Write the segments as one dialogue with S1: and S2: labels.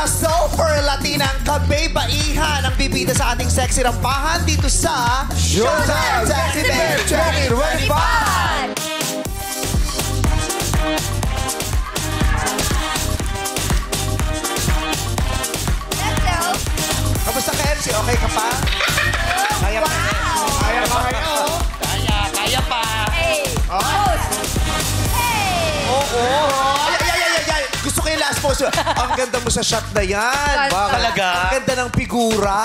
S1: mga super Latinang kabay-baihan ang bibida sa ating sexy rampahan dito sa Showtime Sexy Babe 2025! Kamusta ka, MC? Okay ka pa? Kaya pa. Kaya pa kayo?
S2: Kaya pa.
S3: Hey!
S1: Oh. Oo. Ay. Gusto ko yung last pose. Ang ganda mo sa shot na yan.
S2: Talaga?
S1: Ang ganda ng figura.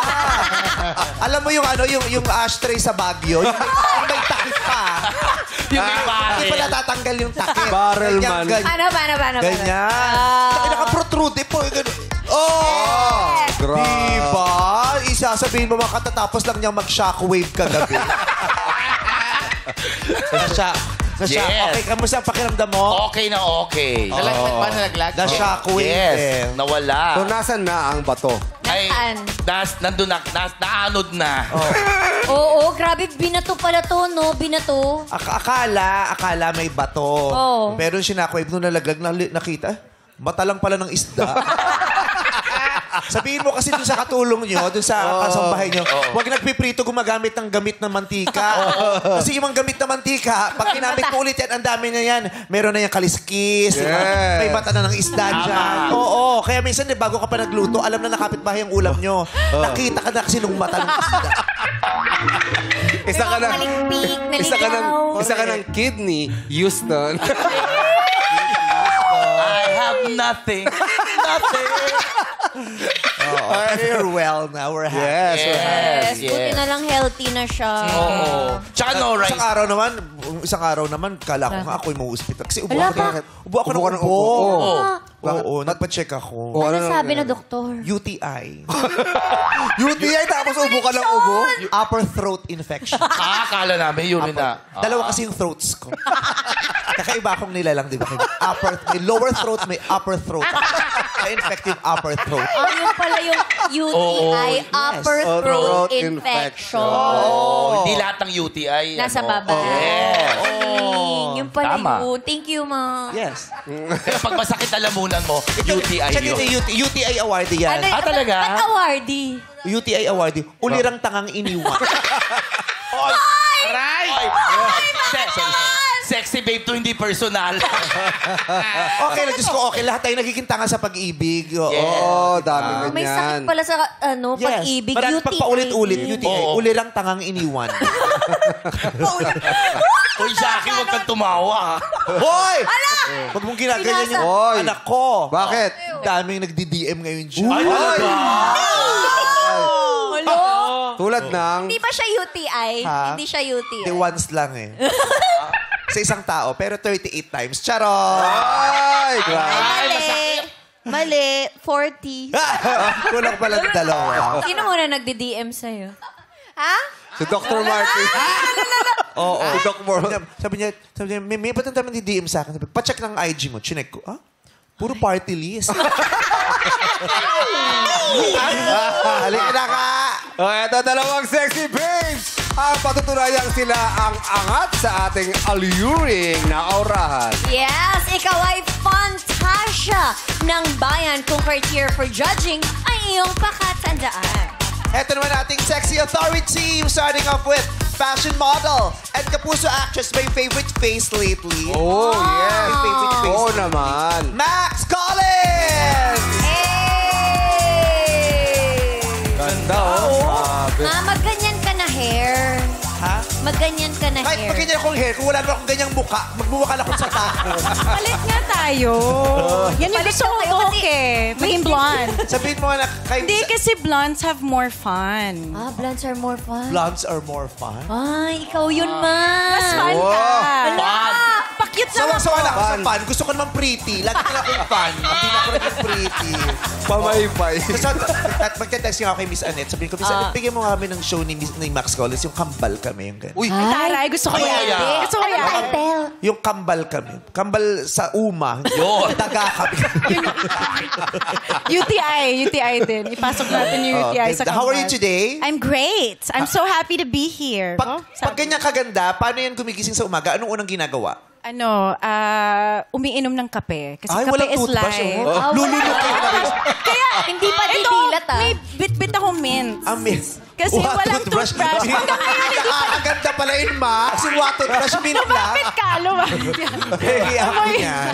S1: Alam mo yung yung ashtray sa Baguio? Yung may takip pa.
S2: Yung may barrel.
S1: Hindi pa natatanggal yung takip.
S4: Barrel man.
S3: Paano?
S1: Ganyan. Naka-protrude po. Oh! Diba? Isasabihin mo mga katatapos lang niyang mag-shockwave kagabi.
S2: Yes.
S1: Okay, kamusta ang pakiramdam mo?
S2: Okay na okay.
S5: Nalaglag ba? Nalaglag?
S1: Na-shockwave
S2: Yes. Nawala.
S4: So, nasan na ang bato?
S2: Ay, nandun na. Naanod na.
S3: Oo, grabe. Binato pala to, no? Binato.
S1: Akala may bato.
S3: Oo.
S1: Pero yung shockwave nung nalaglag, nakita, mata lang pala ng isda. Sabihin mo kasi dun sa katulong nyo, dun sa kasambahay nyo, huwag nagpiprito gumagamit ng gamit na mantika. Kasi yung gamit na mantika, pag ginamit mo ulit yan, ang dami na yan. Meron na yung kaliskis, may mata na ng isda dyan. Oo, kaya minsan bago ka pa nagluto, alam na nakapitbahay ang ulam nyo. Nakita ka na kasi nung mata ng isda.
S4: Isa ka ng kidney, Houston.
S2: I have nothing.
S1: We're well now. We're happy.
S3: Yes. Buti na lang healthy na siya.
S2: Oo. Tsaka no rice.
S1: Isang araw naman, kala ko nga ako'y mau-hospital. Kasi ubo
S3: Wala
S1: ako.
S3: pa.
S1: Ubo ako ng
S4: Ubo ka ng
S1: ubo.
S4: ubo.
S1: Oo, nagpa-check ako.
S3: Ano sabi na doktor?
S1: UTI.
S4: UTI tapos ubo ka ng ubo?
S1: Upper throat infection.
S2: Akala namin yun na.
S1: Dalawa kasi yung throats ko. Kakaiba akong nilalang, di ba? May lower throat, may upper throat. May infective upper throat.
S3: Yung pala yung UTI, upper throat infection.
S2: Hindi lahat ng UTI.
S3: Nasa baba.
S2: Yes.
S3: Yung pala
S2: Tama.
S3: yun. Thank you, ma.
S1: Yes.
S2: Kaya pag masakit alamunan mo, UTI yun.
S1: UTI awardee yan.
S2: Talaga?
S3: Ba't awardee?
S1: UTI awardee. Ulirang tangang iniwan.
S2: Aray! Sexy babe to, hindi personal.
S1: Okay lang, Diyos ko, okay. Lahat tayo nagiging tanga sa pag-ibig.
S4: Oo, dami
S3: May sakit
S4: ganyan.
S3: pala sa pag-ibig.
S1: Marami
S3: UTI.
S1: pagpaulit-ulit. UTI.
S2: Oo.
S1: Ulirang tangang iniwan.
S2: Uy, Jackie, huwag kang tumawa.
S1: Hoy! Huwag mong ginaganyan yung
S4: Hoy!
S1: anak ko.
S4: Bakit?
S1: Daming nagdi-DM ngayon dyan.
S2: Ay, talaga?
S3: Hello?
S4: Tulad ng...
S3: Hindi ba siya UTI?
S1: Ha?
S3: Hindi siya UTI.
S1: Di once lang eh. Sa isang tao, pero 38 times. Charot!
S4: Ay, grabe.
S3: Mali. 40.
S1: Kulang pala ng dalawa.
S3: Sino muna nagdi-DM sa'yo? Ha?
S4: Si Dr. Martin.
S1: Oo.
S4: Si Doc Martin.
S1: Sabi niya, may ba't ang dami nagdi-DM sa akin? Sabi, pacheck ng IG mo. Chinek ko. Ah? Puro party list. Halika na ka!
S4: O, eto dalawang sexy babes. Ang patutunayang sila ang angat sa ating alluring na aurahan.
S3: Yes, ikaw ay Fantasia ng bayan kung criteria for judging ay iyong pakatandaan.
S1: Eto naman ating sexy authority. Starting off with fashion model and Kapuso actress, my favorite face lately.
S4: Oh, yes.
S1: My favorite face.
S4: Oo naman.
S1: Max Collins!
S3: Hey!
S4: Ganda, oh. Grabe.
S3: Magganyan ka na hair.
S1: Ha?
S3: Magganyan ka na
S1: Kahit
S3: hair.
S1: pag ganyan akong hair, kung wala naman akong ganyang mukha, magmumukha lang ako sa tako.
S6: Palit nga tayo. Yan yung gusto kong look eh. Maging blonde.
S1: Sabihin mo nga na,
S6: Hindi kasi blondes have more fun.
S3: Blondes are more fun.
S1: blondes are more fun.
S3: Ay, ikaw yun, ma.
S6: Mas fun ka.
S2: Fun.
S6: Pa-cute naman
S1: Sawa-sawa na ako sa
S6: ko.
S1: fun. Gusto ko naman pretty. Lagi na akong fun. Hindi na ako naging pretty.
S4: Pamaypay.
S1: So, at magte-text nga ako kay Miss Annette. Sabihin ko, Miss Annette, bigyan mo kami ng show ni Max Collins. Yung kambal kami. Yung ganun.
S2: Uy,
S6: Taray, gusto ko yan. Gusto ko
S3: Anong
S6: yan.
S3: title?
S1: Yung kambal kami. Kambal sa uma.
S2: Yun.
S1: Daga kami.
S6: UTI din. Ipasok natin yung UTI sa
S1: How are you
S6: kambal.
S1: today?
S6: I'm great. I'm so happy to be here.
S1: Pag ganyan kaganda, paano yan gumigising sa umaga? Anong unang ginagawa?
S6: Umiinom ng kape. Kasi
S1: Ay,
S6: kape
S1: walang
S6: is
S1: toothbrush.
S6: life.
S1: Oh. Lululukin na rin.
S6: Kaya,
S3: Hindi pa
S6: ito,
S3: didilat,
S6: may bit-bit ako mint.
S1: Miss.
S6: Kasi walang toothbrush.
S1: Ang ganda pala yun, Ma. Kasi toothbrush, mint lang.
S6: Lumapit ka, lumapit ka.
S1: Hey, ako yan.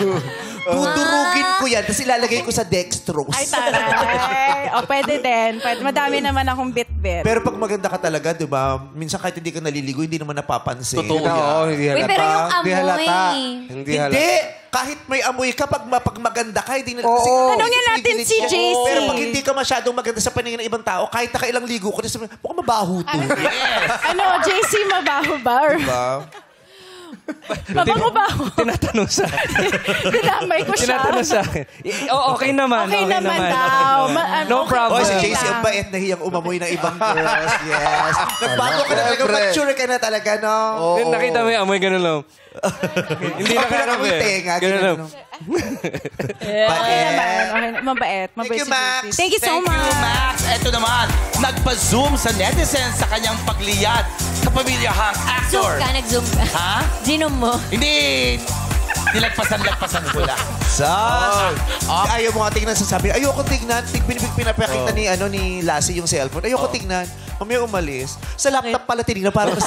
S1: Dudurugin ko yan, tapos ilalagay ko sa dextrose.
S6: Ay, taray. O, pwede din. Pwede. Madami naman akong bit-bit.
S1: Pero pag maganda ka talaga, di ba? Minsan kahit hindi ka naliligo, hindi naman napapansin.
S2: Totoo yan.
S4: Oo, hindi halata.
S3: Uy, pero yung
S4: Hindi
S3: amoy.
S4: halata. Hindi halata.
S1: Hindi! Kahit may amoy ka, pag maganda ka, hindi na...
S4: Oo.
S1: kasi
S6: Tanungin natin si
S1: siya.
S6: JC.
S1: Pero pag hindi ka masyadong maganda sa paningin ng ibang tao, kahit nakailang ligo ko, sabi, mukhang mabaho to.
S6: JC, mabaho ba? Or
S1: Diba?
S6: mabango ba ako?
S5: Tinatanong sa akin.
S6: Dinamay ko siya.
S5: Tinatanong sa akin. Okay naman.
S6: Okay naman daw.
S5: No problem.
S1: Oh, si
S6: Okay
S1: JC
S6: lang.
S1: ang bait na hiyang umamoy ng ibang girls. Yes. Nagbago ka na talaga.
S4: Siyempre.
S1: Mature ka na talaga, no?
S4: Oo.
S5: Nakita mo yung amoy, ganun lang. Hindi na kaya
S1: Amoy tenga.
S5: Ganun lang.
S6: Okay naman. Okay, mabait. Mabait
S1: you,
S6: si
S1: Max.
S6: JC. Thank you so
S2: Thank
S6: much.
S2: you, Max. Ito naman, nagpa-zoom sa netizens sa kanyang pagliyad kapamilyahang
S3: Zoom
S2: actor.
S3: ka, nag-zoom ka.
S2: Ha?
S3: Ginom mo.
S2: Hindi. Nilagpasan ko lang.
S1: Son! Ayaw mo nga tingnan sa sabi. Ayoko tingnan. Pinapakita ni Lassie yung cellphone. Ayoko tingnan. Mamaya umalis. Sa laptop pala tinignan para mas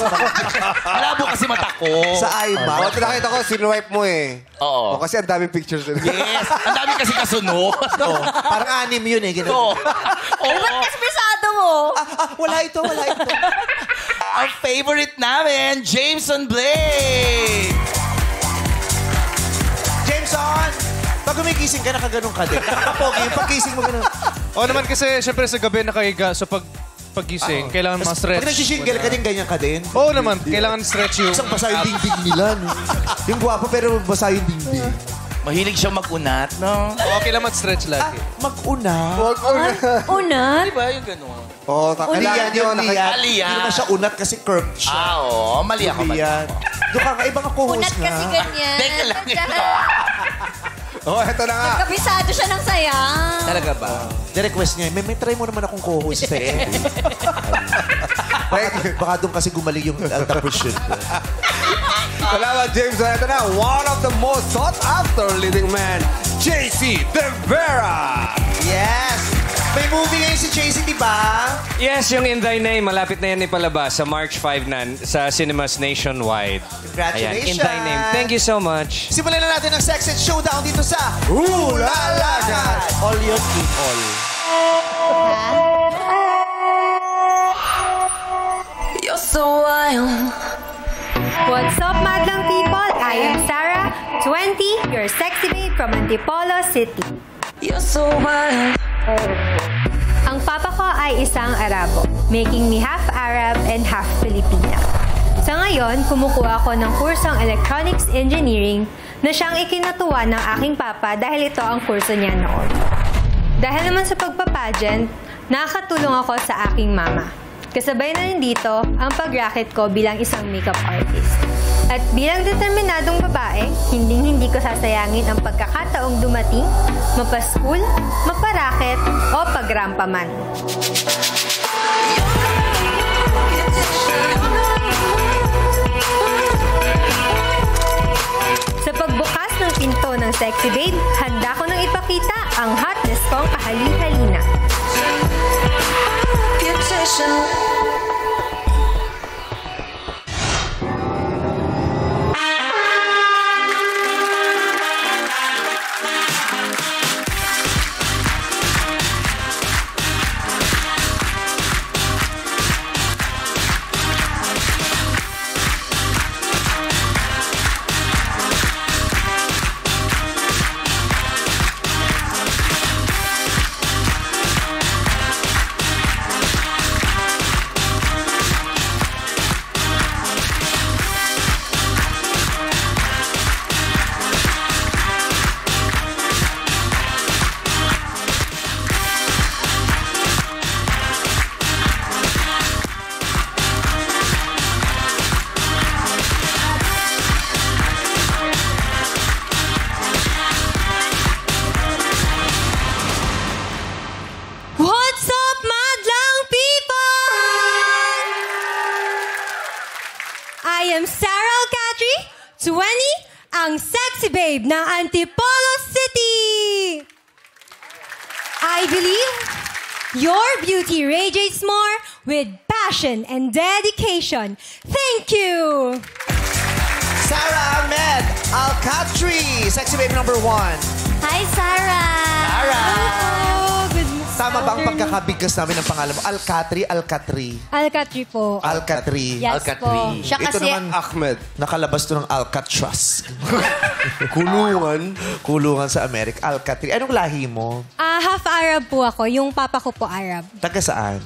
S2: Malabo kasi mata ko.
S1: sa
S4: Oh,
S1: iMac.
S4: ito nakita ko, sinuwipe mo eh.
S2: Oo.
S4: O, kasi ang daming pictures din.
S2: Yes. Ang dami kasi kasunod.
S1: Oh, parang anim yun eh. Ganun.
S2: Oo.
S3: Ay, ba't kaspisado mo?
S1: Wala ito.
S2: Ang favorite namin, Jameson Blake.
S1: Jameson! Pag gumigising ka, nakaganong ka din. Nakakapogi. Yung paggising mo ganun.
S7: Oo naman kasi syempre sa gabi nakahiga. So paggising, kailangan
S1: Pag
S7: ma-stretch.
S1: nagsishingle ka din, ganyan ka din.
S7: Oo naman, kailangan stretch yung...
S1: Isang basa yung dingding nila, no? Yung gwapo pero basa yung dingding.
S2: Mahilig siyang mag-unat, no?
S7: Okay lang mag-stretch lagi.
S1: Mag-una.
S3: Unat?
S2: Di ba yung gano'n?
S4: Oo, kailangan yun.
S1: liyan.
S2: Liyan.
S1: Hindi naman siya unat kasi curved siya.
S2: Oo. Mali ako.
S1: Liyan. Doon ka nga, ibang ako host
S3: Unat kasi
S1: nga.
S3: ganyan.
S2: Teka lang.
S4: Oh, eto na nga.
S3: Kabisado siya ng sayang.
S1: Talaga ba? The-request niya, may try mo naman akong co-host sa Eddie. Baka doon kasi gumaling yung alta pursuit ko.
S4: Salamat, James. Ito na, one of the most sought-after leading men, JC De Vera.
S1: Yes! May movie ngayon si JC, di ba?
S5: Yes, yung In Thy Name, malapit na yan ipalabas sa March 5 na sa cinemas nationwide.
S1: Congratulations!
S5: Ayan, In Thy Name. Thank you so much.
S1: Simulan na natin ang Sex and Showdown dito sa Hulalagan! All your in all.
S8: You're so wild.
S9: What's up, madlang people? I am Sarah, 20, your sexy babe from Antipolo City.
S8: You're so wild.
S9: Ang papa ko ay isang Arabo, making me half Arab and half Filipina. Sa ngayon, kumukuha ako ng kursong Electronics Engineering na siyang ikinatuwa ng aking papa dahil ito ang kurso niya noon. Dahil naman sa pagpapageant, nakakatulong ako sa aking mama. Kasabay na rin dito ang pag-racket ko bilang isang makeup artist. At bilang determinadong babae, hindi ko sasayangin ang pagkakataong dumating, mapa-school, mapa-racket o pag-rampa man. Sa pagbukas ng pinto ng Sexy Babe, handa ko nang ipakita ang hotness kong kahali-halina. babe ng Antipolo City! I believe your beauty radiates more with passion and dedication. Thank you!
S1: Sarah Ahmed Alcatri, sexy babe number 1.
S3: Hi, Sarah!
S1: Tama ba ang pagkakabigkas namin ng pangalan mo? Alcatri, Alcatri.
S9: Alcatri po.
S1: Alcatri.
S3: Yes
S2: Alcatri.
S3: po. Siya
S1: Ito
S3: kasi,
S1: naman,
S4: Ahmed.
S1: nakalabas to ng Alcatraz.
S4: Kulungan.
S1: Kulungan sa Amerika. Alcatri. Anong lahi mo?
S9: Half Arab po ako. Yung papa ko po Arab.
S1: Taga saan?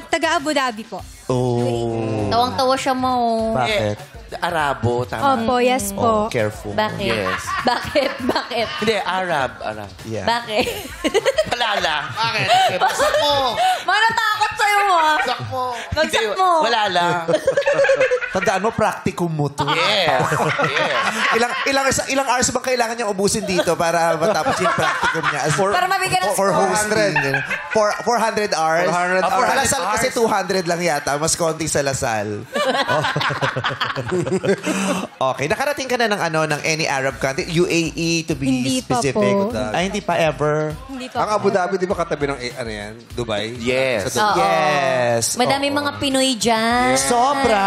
S9: Taga Abu Dhabi po.
S1: Oh.
S3: tawang-tawa siya mo.
S1: Bakit?
S2: Arabo, tama.
S9: Opo, yes po.
S1: Oh, careful.
S3: Bakit?
S2: Yes.
S3: Bakit?
S2: Hindi, Arab.
S1: Yeah.
S3: Bakit?
S2: Wala lang. Bakit?
S3: Bakit mo? Manatakot sa'yo ah. Bagsak mo.
S2: Wala lang.
S1: Tandaan mo, practicum mo to.
S2: Yes.
S1: Ilang hours bang kailangan niyang ubusin dito para matapos yung practicum niya?
S3: Para mabigyan ng
S1: For
S3: score.
S1: hosting. 400 hours?
S4: 400
S1: Sa
S4: hours.
S1: Lasal kasi 200 lang yata. Mas konti sa Lasal. Okay. Nakarating ka na ng any Arab country? UAE to be
S9: Hindi pa
S1: specific.
S9: po.
S1: Ay, hindi pa ever.
S9: Hindi pa
S4: Ang Abu Dhabi, di ba katabi ng Dubai?
S2: Yes.
S4: Sa Dubai.
S1: Yes.
S3: Madami mga Pinoy dyan.
S1: Sobra.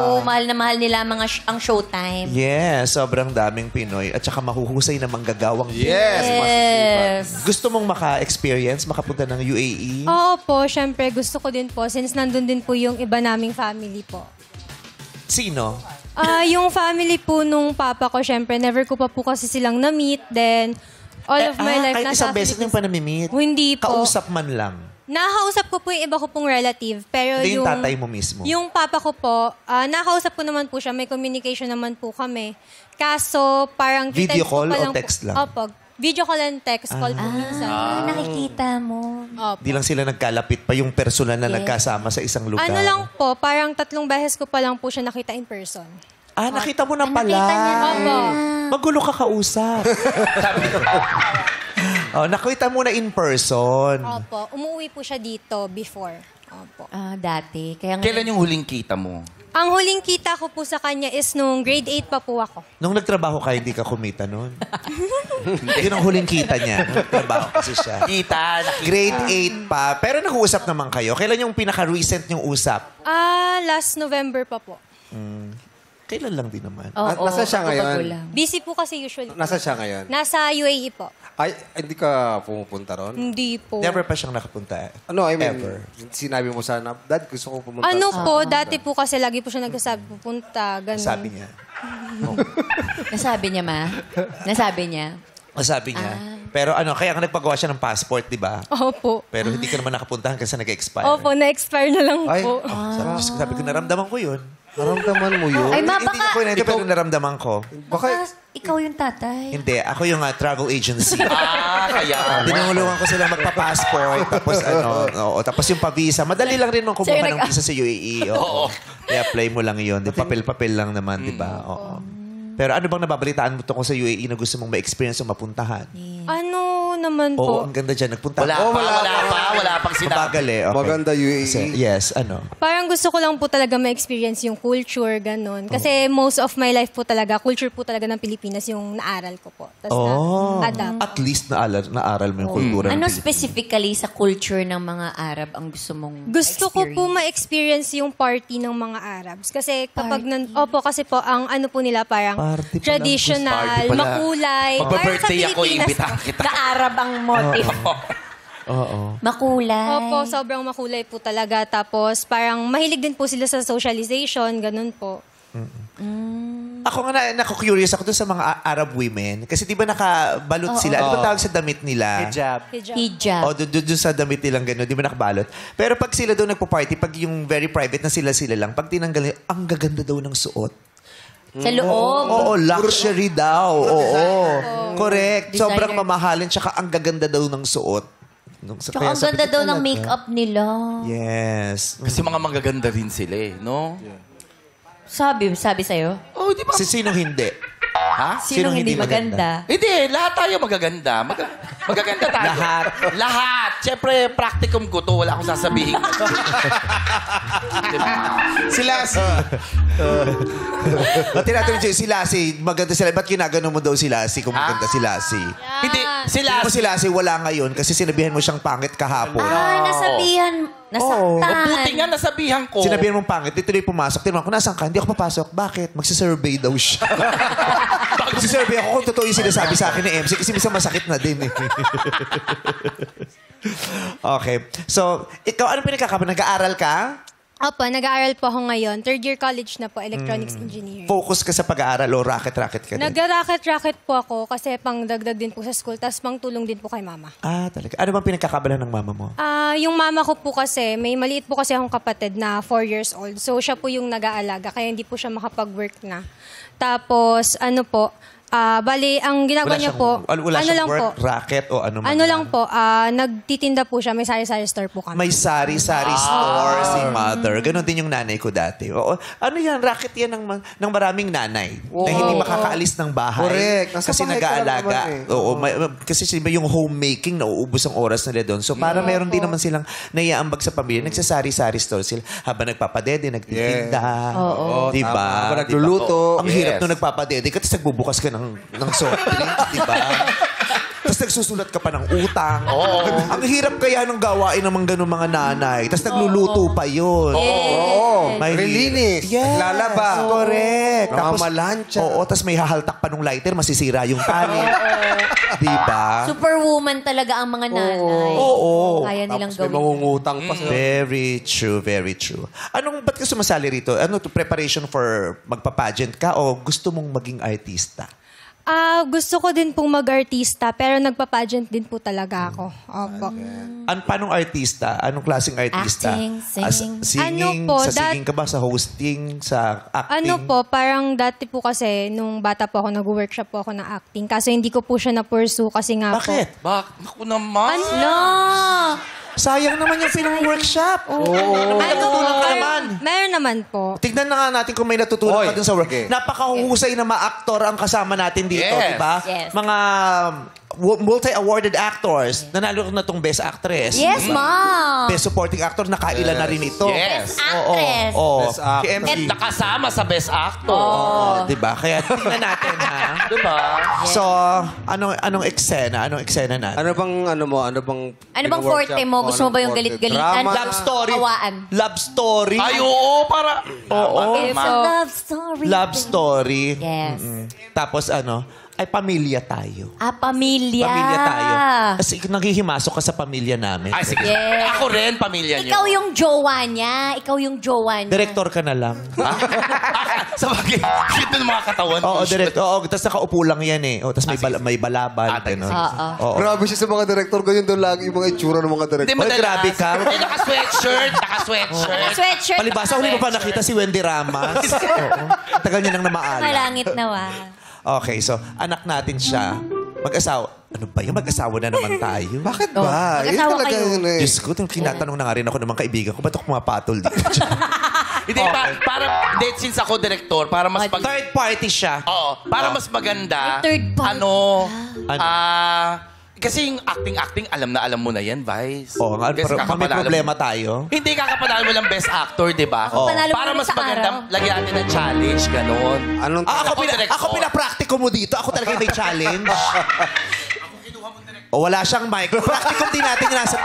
S3: Oo, mahal na mahal nila ang showtime.
S1: Yes, sobrang daming Pinoy. At saka mahuhusay na manggagawang
S3: Yes.
S1: Gusto mong maka-experience, makapunta ng UAE?
S9: Oo po, syempre gusto ko din po since nandun din po yung iba naming family po.
S1: Sino?
S9: Yung family po nung papa ko, syempre never ko pa po kasi silang na-meet. Then, all of my life
S1: kahit
S9: nasa
S1: isang beses nang
S9: Philippines.
S1: pa namimit?
S9: Hindi po.
S1: Kausap man lang.
S9: Nakausap ko po yung iba ko pong relative. Pero
S1: Hindi yung tatay mo mismo?
S9: Yung papa ko po, nakausap ko naman po siya. May communication naman po kami. Kaso, parang...
S1: Video
S9: text ko
S1: call
S9: pa
S1: o
S9: po.
S1: text lang?
S9: Opo. Video call and text call po minsan.
S3: Nakikita mo.
S9: Opo.
S1: Di lang sila nagkalapit pa yung personal na nagkasama sa isang lugar.
S9: Ano lang po, parang 3 beses ko pa lang po siya nakita in person.
S1: Nakita mo na pala.
S3: nakita niya na.
S9: Opo.
S1: Magulo ka kausap. Nakita mo na in person.
S9: Opo. Umuwi po siya dito before. Opo.
S3: Dati. Kaya nga,
S2: Kailan yung huling kita mo?
S9: Ang huling kita ko po sa kanya is nung grade 8 pa po ako.
S1: Nung nagtrabaho ka, hindi ka kumita nun. Yun ang huling kita niya. Nagtrabaho kasi siya.
S2: Nakita.
S1: Grade 8 pa. Pero nag-uusap naman kayo. Kailan yung pinaka-recent yung usap?
S9: Last November pa po.
S1: Kailan lang din naman.
S4: Nasa siya ngayon?
S3: bago lang.
S9: Busy po kasi usually.
S4: Nasa siya ngayon?
S9: Nasa UAE po.
S4: Ay, hindi ka pumupunta ron?
S9: Hindi po.
S1: Never pa siyang nakapunta.
S4: Ano, I mean,
S1: Ever.
S4: sinabi mo sana, Dad, gusto ko pumunta.
S9: Ano po, dati po kasi lagi po siya nagsasabi pupunta, ganun.
S1: Sabi niya.
S3: Nasabi niya, ma? Nasabi niya?
S1: Sabi niya. Pero kaya nga nagpagawa siya ng passport, di ba?
S9: Opo.
S1: Pero hindi ka naman nakapuntahan kasi nag-expire.
S9: Opo, na-expire na lang
S4: Ay,
S9: po.
S1: Sabi ko, naramdaman ko yun.
S4: naramdaman mo yun?
S3: Ay, ma,
S1: Hindi ko kwento, pero naramdaman ko.
S3: Baka ikaw yung tatay.
S1: Hindi, ako yung travel agency.
S2: Kaya.
S1: Dinulungan ko sila magpa-passport, tapos tapos yung pa-visa. Madali lang rin mong kumuha
S3: Sa'yo
S1: ng visa sa UAE. Oo. I-apply mo lang yun. Papel-papel lang naman, di ba? Oo. Pero ano bang nababalitaan mo tungkol sa UAE na gusto mong ma-experience o mapuntahan?
S9: Ano naman
S1: Oo,
S9: po?
S1: ang ganda dyan. Nagpunta.
S2: Wala pang sinabi.
S1: Mabagal eh. Okay.
S4: Maganda UAE.
S1: Yes,
S9: Parang gusto ko lang po talaga ma-experience yung culture, ganun. Kasi most of my life po talaga, culture po talaga ng Pilipinas yung naaral ko po. Tapos na-adapt.
S1: At least naaral mo yung kultura ng
S3: Ano
S1: Pilipinas.
S3: specifically sa culture ng mga Arab ang gusto mong
S9: Gusto ko po
S3: experience?
S9: ma-experience yung party ng mga Arabs. Kasi kapag Opo, kasi po, ang ano po nila parang
S1: Party pala.
S9: traditional,
S2: Party pala.
S9: makulay.
S2: Magpa-birthday
S9: Parang sa
S2: ako,
S9: Pilipinas
S2: imbitahan
S9: po.
S2: kita.
S3: Na Arab ang motive.
S1: Oo.
S3: Makulay.
S9: Opo, sobrang makulay po talaga. Tapos parang mahilig din po sila sa socialization, ganun po.
S1: Ako nga naku-curious ako dun sa mga Arab women. Kasi di ba nakabalot sila? Ano ba tawag sa damit nila?
S3: Hijab.
S1: O, dun sa damit nilang gano'n, di ba nakabalot? Pero pag sila daw nagpo-party, pag yung very private na sila lang, pag tinanggal nila, ang gaganda daw ng suot.
S3: Sa loob.
S1: Oo, luxury daw. Oo. Correct.
S3: Designer.
S1: Sobrang mamahalin, tsaka ang gaganda daw ng suot.
S3: Tsaka ang ganda daw ng makeup nila.
S1: Yes.
S2: Kasi mga magaganda rin sila eh, no?
S3: Sabi sa'yo?
S2: Oh, di ba?
S1: Sinong hindi?
S2: Ha?
S3: Sinong hindi maganda?
S2: Hindi, lahat tayo magaganda. Magaganda tayo.
S1: Lahat.
S2: Lahat. Siyempre, practicum ko to. Wala akong sasabihin. Diba?
S1: Si Lassie. Tinatanong siya, si Lassie, maganda sila. Ba't ginagano mo daw si Lassie kung maganda si Lassie?
S2: Hindi.
S1: Hindi mo si Lassie wala ngayon kasi sinabihan mo siyang pangit kahapon.
S3: Nasabihan. Nasaktan.
S2: Buti nga nasabihan ko.
S1: Sinabihan mong pangit, dito na pumasok. Tinanong ko, nasaan ka? Hindi ako papasok. Bakit? Magsisurvey daw siya. Magsisurvey ako kung totoo yung sinasabi sa akin ni MC kasi minsan masakit na din. Okay. So, ikaw, ano pinagkakapan? Nag-aaral ka?
S9: Opo, nag-aaral po ako ngayon. Third year college na po, Electronics Engineering.
S1: Focus ka sa pag-aaral o racket-racket ka din?
S9: Nag-racket-racket po ako kasi pang dagdag din po sa school, tapos pang tulong din po kay mama.
S1: Talaga. Ano bang pinagkakabalan ng mama mo?
S9: Yung mama ko po kasi, may maliit po kasi akong kapatid na 4 years old. So, siya po yung nag-aalaga, kaya hindi po siya makapag-work na. Tapos, bali, ang ginagawa niya po,
S1: wala siyang
S9: lang
S1: work,
S9: po,
S1: racket o ano man.
S9: ano lang po, nagtitinda po siya, may sari-sari store po kami.
S1: May sari-sari store si mother. Ganon din yung nanay ko dati. Oo. Ano yan? Racket yan ng maraming nanay. Na hindi makakaalis ng bahay.
S4: Correct. Nasa
S1: Kasi
S4: bahay ka lang
S1: nag-aalaga.
S4: naman eh.
S1: Oo. Kasi yung homemaking, nauubos ang oras nila doon. So para meron din naman silang naiaambag sa pamilya. Nagsasari-sari store sila. Habang nagpapadede, nagtitinda.
S4: Oo.
S1: Diba?
S4: Habang nagluluto.
S1: Ang hirap nung nagpapadede. Kasi nagbubukas ka ng soft drink, diba? Tapos nagsusulat ka pa ng utang. Ang hirap kaya ng gawain ng gano'ng mga nanay. Tapos nagluluto pa yun.
S4: Oo.
S1: May
S4: Rilinis.
S1: Yes.
S4: Lalaba.
S1: Correct.
S4: Mga malansya.
S1: Oo, tapos may hahaltak pa ng lighter, masisira yung tali. Diba?
S3: Superwoman talaga ang mga nanay.
S1: Oo.
S3: Kaya nilang
S4: Tapos may
S3: gawin.
S4: mangungutang pa.
S1: Very true, very true. Ba't ka sumasali rito? Preparation for magpa-pageant ka o gusto mong maging artista?
S9: Gusto ko din pong mag-artista, pero nagpa-pageant din po talaga ako. Opo.
S1: Paanong artista? Anong klaseng artista?
S3: Acting, singing.
S1: Singing?
S9: Ano po,
S1: sa singing ka ba? Sa hosting? Sa acting?
S9: Ano po, parang dati po kasi, nung bata po ako, nag-workship po ako ng acting. Kaso hindi ko po siya na-pursue kasi nga po.
S1: Bakit?
S2: Naku naman.
S1: Sayang naman yung film workshop. May natutunan ka naman.
S9: Meron naman po.
S1: Tignan na nga natin kung may natutunan ka dun sa work.
S4: Okay.
S1: Napakahusay na ma-actor ang kasama natin dito,
S2: Yes.
S1: di ba?
S3: Yes.
S1: Mga multi-awarded actors. Nanalo na itong Best Actress.
S3: Yes, ma'am.
S1: Best Supporting Actor, nakailan na rin ito.
S2: Yes.
S3: Actress.
S1: Oo.
S4: Best Actor.
S1: Si MC.
S2: At nakasama sa Best Actor.
S1: Oo, di ba? Kaya tingnan natin, ha?
S2: Diba?
S1: So, anong eksena? Anong eksena natin?
S4: Ano bang
S3: Ano bang forte mo? Gusto mo ba yung galit-galitan?
S4: Drama.
S1: Love story.
S3: Hawaan.
S1: Love story.
S2: Ay, oo, para...
S1: Oo.
S3: It's a love story.
S1: Love story.
S3: Yes.
S1: Tapos ay pamilya tayo.
S3: Pamilya.
S1: Pamilya tayo. Kasi naghihimasok ka sa pamilya namin.
S2: Ay, sige.
S3: Yes.
S2: Ako rin, pamilya niyo.
S3: Ikaw yung jowa niya. Ikaw yung jowa niya.
S1: Direktor ka na lang.
S2: Sa bagay, cute ng mga katawan.
S1: Oo, direct. Oo, tapos nakaupo lang yan eh. O, tapos may balabal.
S2: Sige.
S1: Ganun.
S3: Oo.
S4: Grabe siya sa mga director. Ganyan daw lagi yung mga itsura ng mga director.
S2: Hindi, madalas.
S1: grabe ka.
S2: Eh, naka-sweatshirt. Naka-sweatshirt.
S3: Sweatshirt.
S1: Palibasa, huli mo pa nakita si Wendy Ramas. Oo. Tagal niya nang namaalam.
S3: Malangit na wa.
S1: Okay, so anak natin siya. Mag-asawa. Ano ba yung mag-asawa na naman tayo?
S4: Bakit ba? Yun
S3: mag-asawa
S4: talaga
S3: kayo.
S4: yun eh.
S1: Diyos ko, tinatanong na nga rin ako ng mga kaibigan ko, ba't ako pumapatol dito?
S2: Hindi, since ako director, para mas
S1: Third party siya.
S2: Oo, para mas maganda.
S3: May third party.
S2: Kasi yung acting, alam mo na yan, Vice.
S1: Oo nga,
S2: Kasi
S1: pero may
S2: kakapanalo
S1: problema
S2: mo.
S1: tayo.
S2: Hindi, kakapanalo mo lang best actor, di ba?
S3: Ako, panalo mo
S2: Para
S3: rin
S2: mas
S3: sa
S2: maganda,
S3: araw.
S2: lagyan natin ng challenge, ganon.
S4: Anong
S2: director.
S1: Ako pinapraktiko mo dito. Ako talaga may challenge. O, wala siyang mic. Practicum din natin yung nasa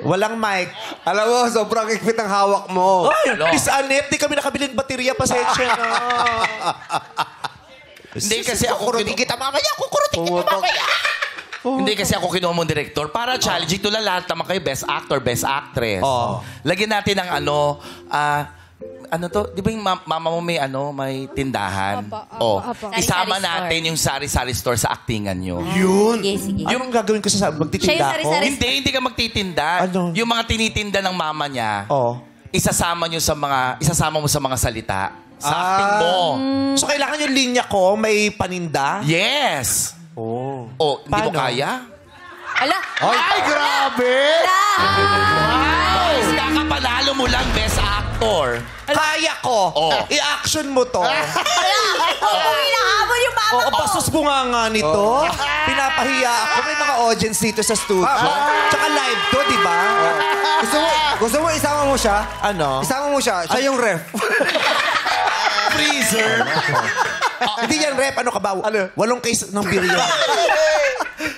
S1: walang mic.
S4: Alam mo, sobrang ikpit ang hawak mo.
S1: Ay, Miss Annette, di kami nakabiling baterya. Pasensya na.
S2: Hindi kasi ako
S1: kukurutin kita mamaya. Kukurutin kita mamaya.
S2: Hindi kasi ako kinuha mong director. Para challenging to lang lahat naman kayo, best actor, best actress.
S1: Oo.
S2: Lagyan natin ng di ba yung mama mo may tindahan?
S9: Opo.
S2: Isama
S3: Sari-sari
S2: natin yung sari-sari store sa actingan nyo.
S3: Sige.
S1: Anong gagawin ko sa magtitinda
S3: Siya yung
S1: ako?
S3: sari-sari.
S2: Hindi ka magtitinda.
S1: Ano?
S2: Yung mga tinitinda ng mama niya,
S1: Oo.
S2: isasama mo sa mga salita. Sa acting mo.
S1: So, kailangan yung linya ko may paninda?
S2: Yes. Oh, hindi mo
S1: Paano?
S2: kaya?
S3: Ala.
S2: Ay, grabe! Wow! Kakapanalo mo lang best actor.
S1: Kaya ko.
S2: Oo.
S1: I-action mo to.
S3: Hinahabol yung mama
S1: Oo,
S3: ko.
S1: bastos mo nga nito. Pinapahiya ako. May mga audience dito sa studio. Tsaka live to, di ba?
S4: Gusto mo isama mo siya?
S1: Ano?
S4: Isama mo siya. Siya yung ref.
S2: Freezer.
S1: Hindi yan rep. Ano ka ba? 8 case ng beer yan.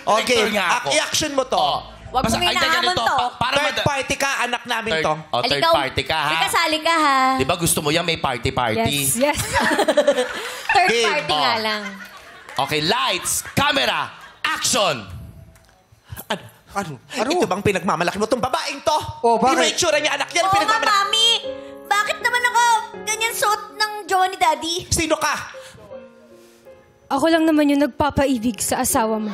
S1: Okay.
S2: Director nga ako.
S1: I-action mo to.
S3: Wag
S2: Basta,
S3: mo
S2: ay,
S3: hinahamon
S2: ganito,
S3: to.
S2: Para
S1: Third party ka, anak namin to.
S2: Third
S3: Ikaw,
S2: party ka, ha?
S3: May kasali ka, ha?
S2: Di ba gusto mo yan, may party-party?
S9: Yes.
S3: Third
S1: Game.
S3: party nga lang.
S2: Okay, lights, camera, action!
S1: Ano? Ito bang pinagmamalaki mo tong babaeng to?
S4: Oh, bakit?
S1: Hindi mo itsura niya, anak yan.
S3: Oo nga,
S1: Pinagmamalaki.
S3: mami. Bakit naman ako ganyan suot ng jowa ni Daddy?
S1: Sino ka?
S9: Ako lang naman yung nagpapaibig sa asawa mo.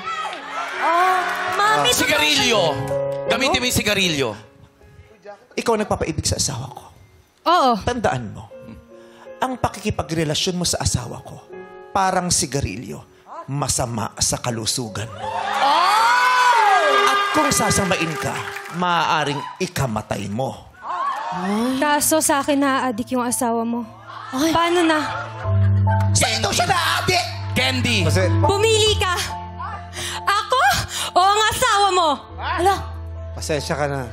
S3: Oh, mami.
S2: Sigarilyo. Gamitin mo yung sigarilyo.
S1: Ikaw nagpapaibig sa asawa ko.
S9: Oo.
S1: Tandaan mo, ang pakikipagrelasyon mo sa asawa ko, parang sigarilyo, masama sa kalusugan mo. At kung sasamain ka, maaaring ikamatay mo.
S9: Kaso sa akin na-addict yung asawa mo. Paano na?
S1: Sa'yo daw siya na-addict!
S2: Candy.
S4: Kasi,
S9: Pumili ka! Ako o ang asawa mo?
S4: pasensya ka na.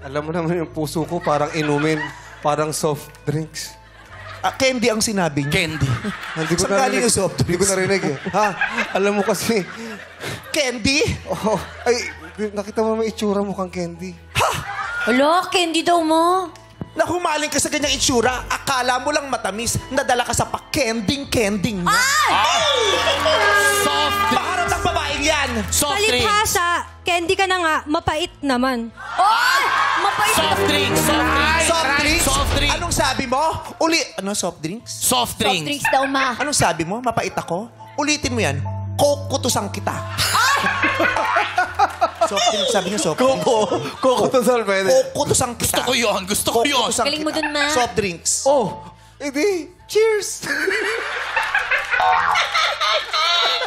S4: Alam mo naman yung puso ko parang inumin. Parang soft drinks.
S1: Candy ang sinabi niya.
S2: Candy.
S4: Hindi ko
S1: Saan galing
S4: narinig.
S1: yung soft
S4: Hindi ko
S1: drinks?
S4: narinig eh. Ha? Alam mo kasi,
S1: Candy?
S4: oh, ay, nakita mo may itsura mo kang candy.
S3: Alo, candy daw mo.
S1: Nahumaling ka sa ganyang itsura, akala mo lang matamis, nadala ka sa pa-kending-kending niya.
S2: Soft drink.
S1: Paharap ng babaeng yan!
S2: Soft drink.
S9: Palibhasa, candy ka na nga, mapait naman.
S3: Oh! Mapait
S2: Soft drink. Soft drink.
S1: Soft drinks?
S2: Soft drink.
S1: Anong sabi mo? Ano, soft drinks?
S2: Soft
S3: Soft
S2: drink.
S3: drinks daw, ma.
S1: Anong sabi mo? Mapait ako? Ulitin mo yan. Kukutusan kita. Soft drinks, sabi niya soft drinks.
S4: Coco to sal, pwede.
S1: Kukutusan kita.
S2: Gusto ko yun. Gusto ko yun.
S1: Kukutusan
S3: Galing mo
S1: kita.
S3: dun, ma.
S1: Soft drinks.
S4: Oh, edi, cheers!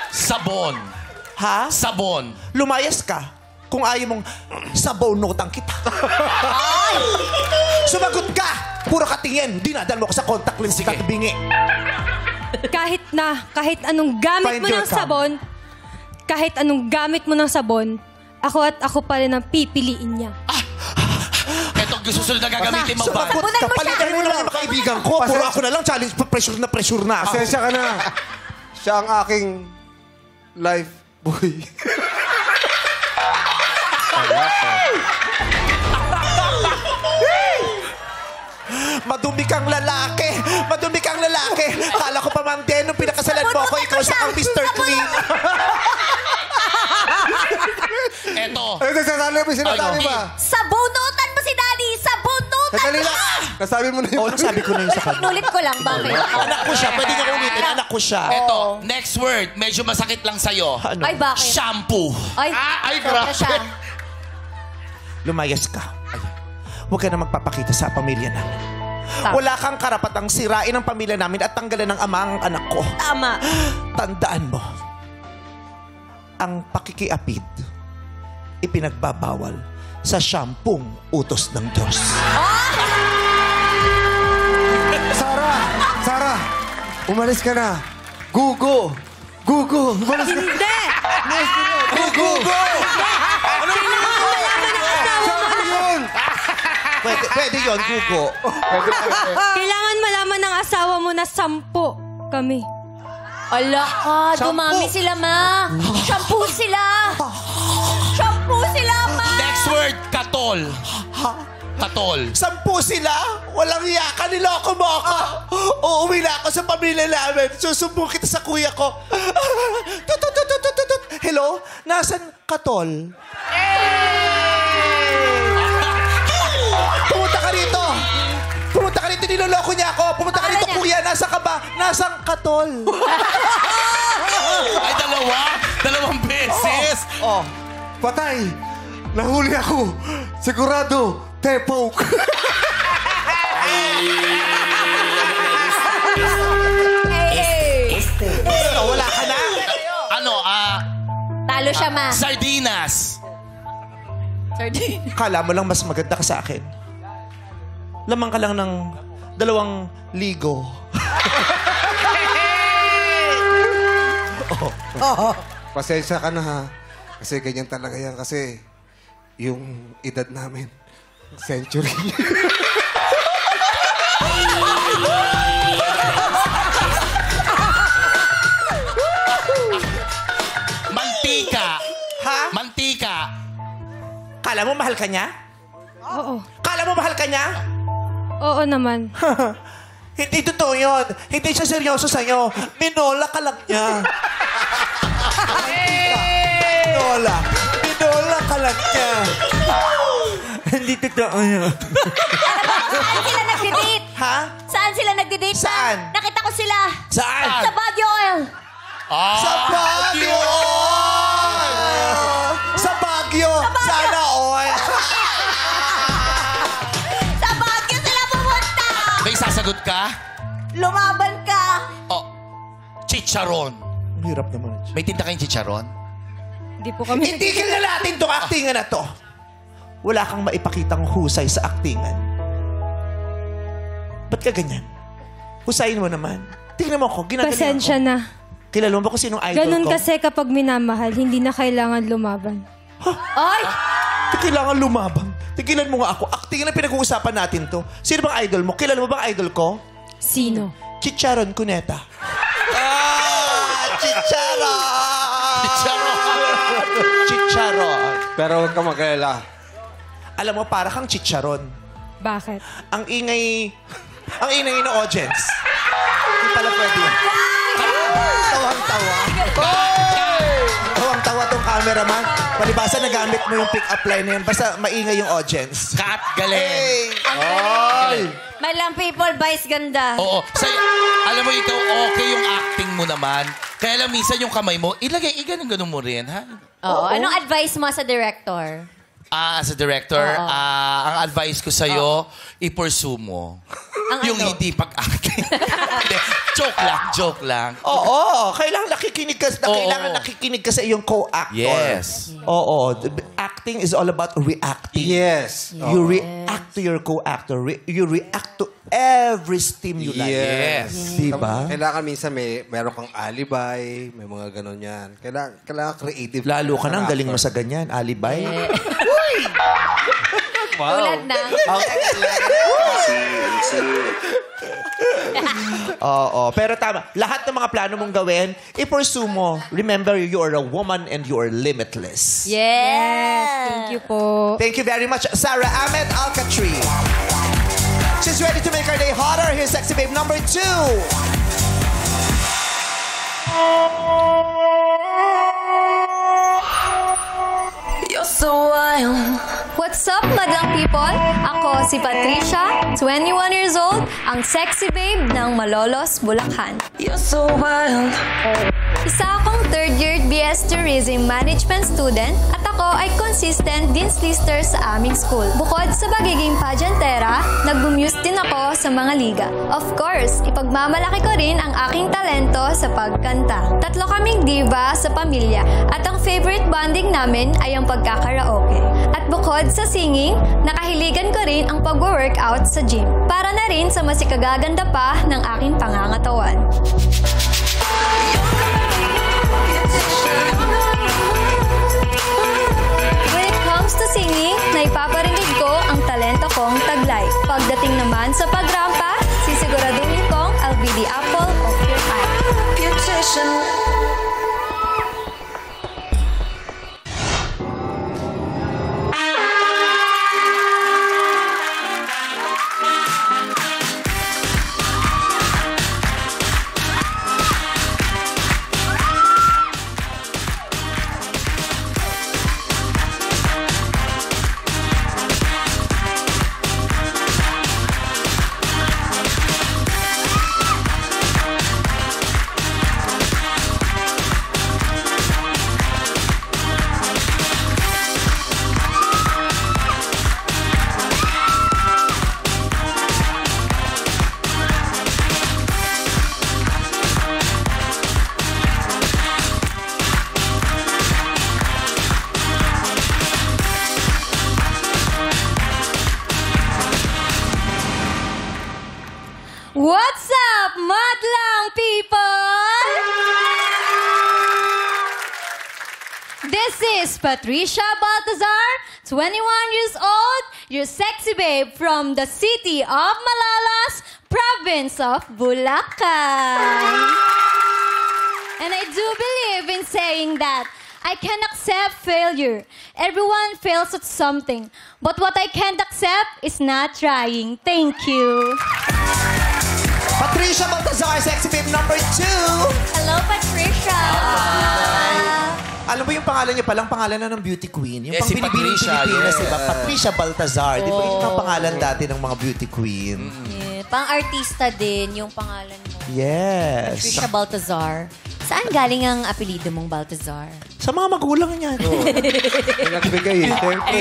S2: Sabon.
S1: Ha?
S2: Sabon.
S1: Lumayas ka. Kung ayaw mong sabonotang kita. Sumagot ka! Puro katingin. Dinadal mo ko sa contact lens
S2: Sige.
S1: at bingi.
S9: Kahit anong gamit
S1: Find
S9: mo
S1: your
S9: ng sabon, kahit anong gamit mo ng sabon, ako pa rin ang pipiliin niya.
S2: Ito, susunod na gagamitin mo ba?
S1: Sumagot
S3: Sabunan
S1: ka.
S3: mo siya.
S1: Palitan mo naman yung mga kaibigan ko. Puro ako na lang. Challenge. Pressure na ako.
S4: Pasensya ka na. Siya ang aking life boy.
S1: Madumi kang lalaki. Madumi kang lalaki. Kala ko pa, Ma'am Den, nung pinakasalan mo ako, ikaw sa kang Mr. Clean.
S2: Ito.
S4: Ano sasali mo sinasabi
S2: Ano?
S4: ba?
S3: Sabunutan mo si Daddy! Sabunutan
S4: Sandali
S3: mo!
S4: lang. Nasabi mo na yun.
S1: Oo, nasabi ko na yun sa kanya.
S3: Inulit ko lang, bakit?
S1: Anak ko siya. Pwede niya ulitin. Anak ko siya.
S2: Ito. Next word. Medyo masakit lang sa'yo.
S1: Ano?
S3: Ay, bakit?
S2: Shampoo.
S3: Ay, sobra siya.
S1: Lumayas ka. Huwag ka na magpapakita sa pamilya namin.
S3: Tama.
S1: Wala kang karapatang sirain ang pamilya namin at tanggalan ng ama ang anak ko.
S3: Tama.
S1: Tandaan mo, ang pakikiapid, ipinagbabawal sa 10 utos ng Diyos.
S4: Sarah, umalis ka na. Gugo, umalis ka.
S9: Hindi!
S1: Gugo! Pwede yun, Gugo.
S9: Kailangan malaman ng asawa mo na 10 kami.
S3: Ala ka, dumami sila, ma. Shampoo sila. Shampoo sila, ma.
S2: Next word. Katol. Katol.
S1: 10 sila? Walang yaka, niloko mo ako. Uuwi na ako sa pamilya namin. Susumbong kita sa kuya ko. Tut. Hello? Nasaan Katol? Pumunta ka rito! Pumunta ka rito, niloloko niya ako! Pumunta ka rito, kuya! Nasaan ka ba? Nasaan Katol?
S2: Ay, dalawang beses.
S4: Oh, patay. Nahuli ako. Sigurado, tepoke.
S1: Wala ka na?
S2: Ano,
S3: Talo siya, ma.
S2: sardinas.
S1: Kala mo lang mas maganda ka sa akin. Lamang ka lang ng 2 ligo.
S4: pasensya ka na ha. Kasi ganyan talaga yan. Kasi yung edad namin, century.
S2: Mantika.
S1: Ha?
S2: Mantika.
S1: Kala mo mahal ka niya?
S9: Oo.
S1: Kala mo mahal ka niya?
S9: Oo naman.
S1: Hindi totoo yun. Hindi siya seryoso sa'yo. Minola ka lang niya. Minola. Minola ka lang niya. Hindi totoo yun.
S3: Saan sila nagde-date?
S1: Ha?
S3: Saan sila nagde-date?
S1: Saan?
S3: Nakita ko sila.
S1: Saan?
S3: Sa Baguio Oil.
S1: Sa Baguio! Sa Baguio! Sana all!
S3: Sa Baguio sila pumunta.
S2: May sasagot ka?
S3: Lumaban ka.
S2: Oh, chicharon.
S1: Ang hirap naman.
S2: May tinda kayong chicharon?
S9: Hindi po kami...
S1: Hindi na natin itong aktingan na to. Wala kang maipakitang husay sa aktingan. Ba't ka ganyan? Husayin mo naman. Tingnan mo ako, ginagaling
S9: Pasensya
S1: ako.
S9: na.
S1: Kilala mo ba kung sinong idol
S9: Ganun
S1: ko?
S9: kasi kapag minamahal, hindi na kailangan lumaban.
S3: Ay!
S1: Di kailangan lumabang. Tigilan mo nga ako. Aktingan na pinag-uusapan natin to. Sino bang idol mo? Kilala mo bang idol ko?
S9: Sino?
S1: Chicharon Cuneta. Chicharon! Chicharon.
S4: Pero huwag ka mag-alala.
S1: Alam mo, para kang chicharon.
S9: Bakit?
S1: Ang ingay ng audience. Hindi pala pwede. Tawang-tawa. Tawang-tawa tong cameraman. Palibasa nagamit mo yung pick-up line na yan. Basta maingay yung audience.
S2: Kat, galing.
S1: Hey!
S3: Ang galing. Malang people, vice ganda.
S2: Oo. Alam mo, ikaw okay yung acting mo naman. Kaya lang minsan yung kamay mo, ganun mo rin, ha?
S3: Oo. Anong advice mo sa director?
S2: As a director, ang advice ko sa'yo, i-pursue mo. Yung
S3: ano?
S2: hindi pag-acting. Hindi, joke lang.
S1: Oo. Kailangan nakikinig ka,
S2: Oo.
S1: nakikinig ka sa iyong co-actor.
S2: Yes.
S1: Oo. Acting is all about reacting.
S4: Yes.
S1: You react to your co-actor. You react to every stimuli.
S2: Yes.
S1: Diba?
S4: Kailangan minsan meron kang alibay, may mga ganon yan. Kailangan creative.
S1: Lalo ka nang galing mo sa ganyan. Alibay.
S3: Tulad ng...
S1: Oo. Pero tama. Lahat ng mga plano mong gawin, i-pursue mo. Remember, you are a woman and you are limitless.
S3: Yes.
S9: Thank you po.
S1: Thank you very much, Sarah Ahmed Alcatri. She's ready to make her day hotter. Here's Sexy Babe number 2.
S8: You're so wild.
S9: What's up, madlang people? Ako si Patricia, 21 years old, ang sexy babe ng Malolos, Bulacan.
S8: You're so wild.
S9: Isa akong third-year BS Tourism Management student at ako ay consistent Dean's Lister sa aming school. Bukod sa pagiging pageantera, nag-bumuse din ako sa mga liga. Of course, ipagmamalaki ko rin ang aking talento sa pagkanta. Tatlo kaming diva sa pamilya at ang favorite bonding namin ay ang pagkakaraoke. At bukod sa singing, nakahiligan ko rin ang pag-workout sa gym para na rin sa mas ikagaganda pa ng aking pangangatawan. When it comes to singing, naipaparinig ko ang talento kong taglay. Pagdating naman sa pagrampa, sisiguraduhin kong I'll be the apple of your eye.
S8: Beautician.
S3: What's up, madlang people? is Patricia Baltazar, 21 years old, your sexy babe from the city of Malalas, province of Bulacan. And I do believe in saying that I can accept failure. Everyone fails at something. But what I can't accept is not trying. Thank you.
S1: Patricia Baltazar, sexy babe number 2.
S3: Hello, Patricia.
S1: Alam mo yung pangalan niya palang pangalan na ng beauty queen. Yung
S2: Yes,
S1: pang
S2: si
S1: binibining
S2: Patricia,
S1: Pilipinas,
S2: yes.
S1: diba? Patricia Baltazar. Di ba yun ang pangalan dati ng mga beauty queen?
S3: Yeah, pang-artista din yung pangalan mo.
S1: Yes.
S3: Patricia Baltazar. Saan galing ang apelido mong Baltazar?
S1: Sa mga magulang niya.
S4: Nagbigay eh. Siyempre,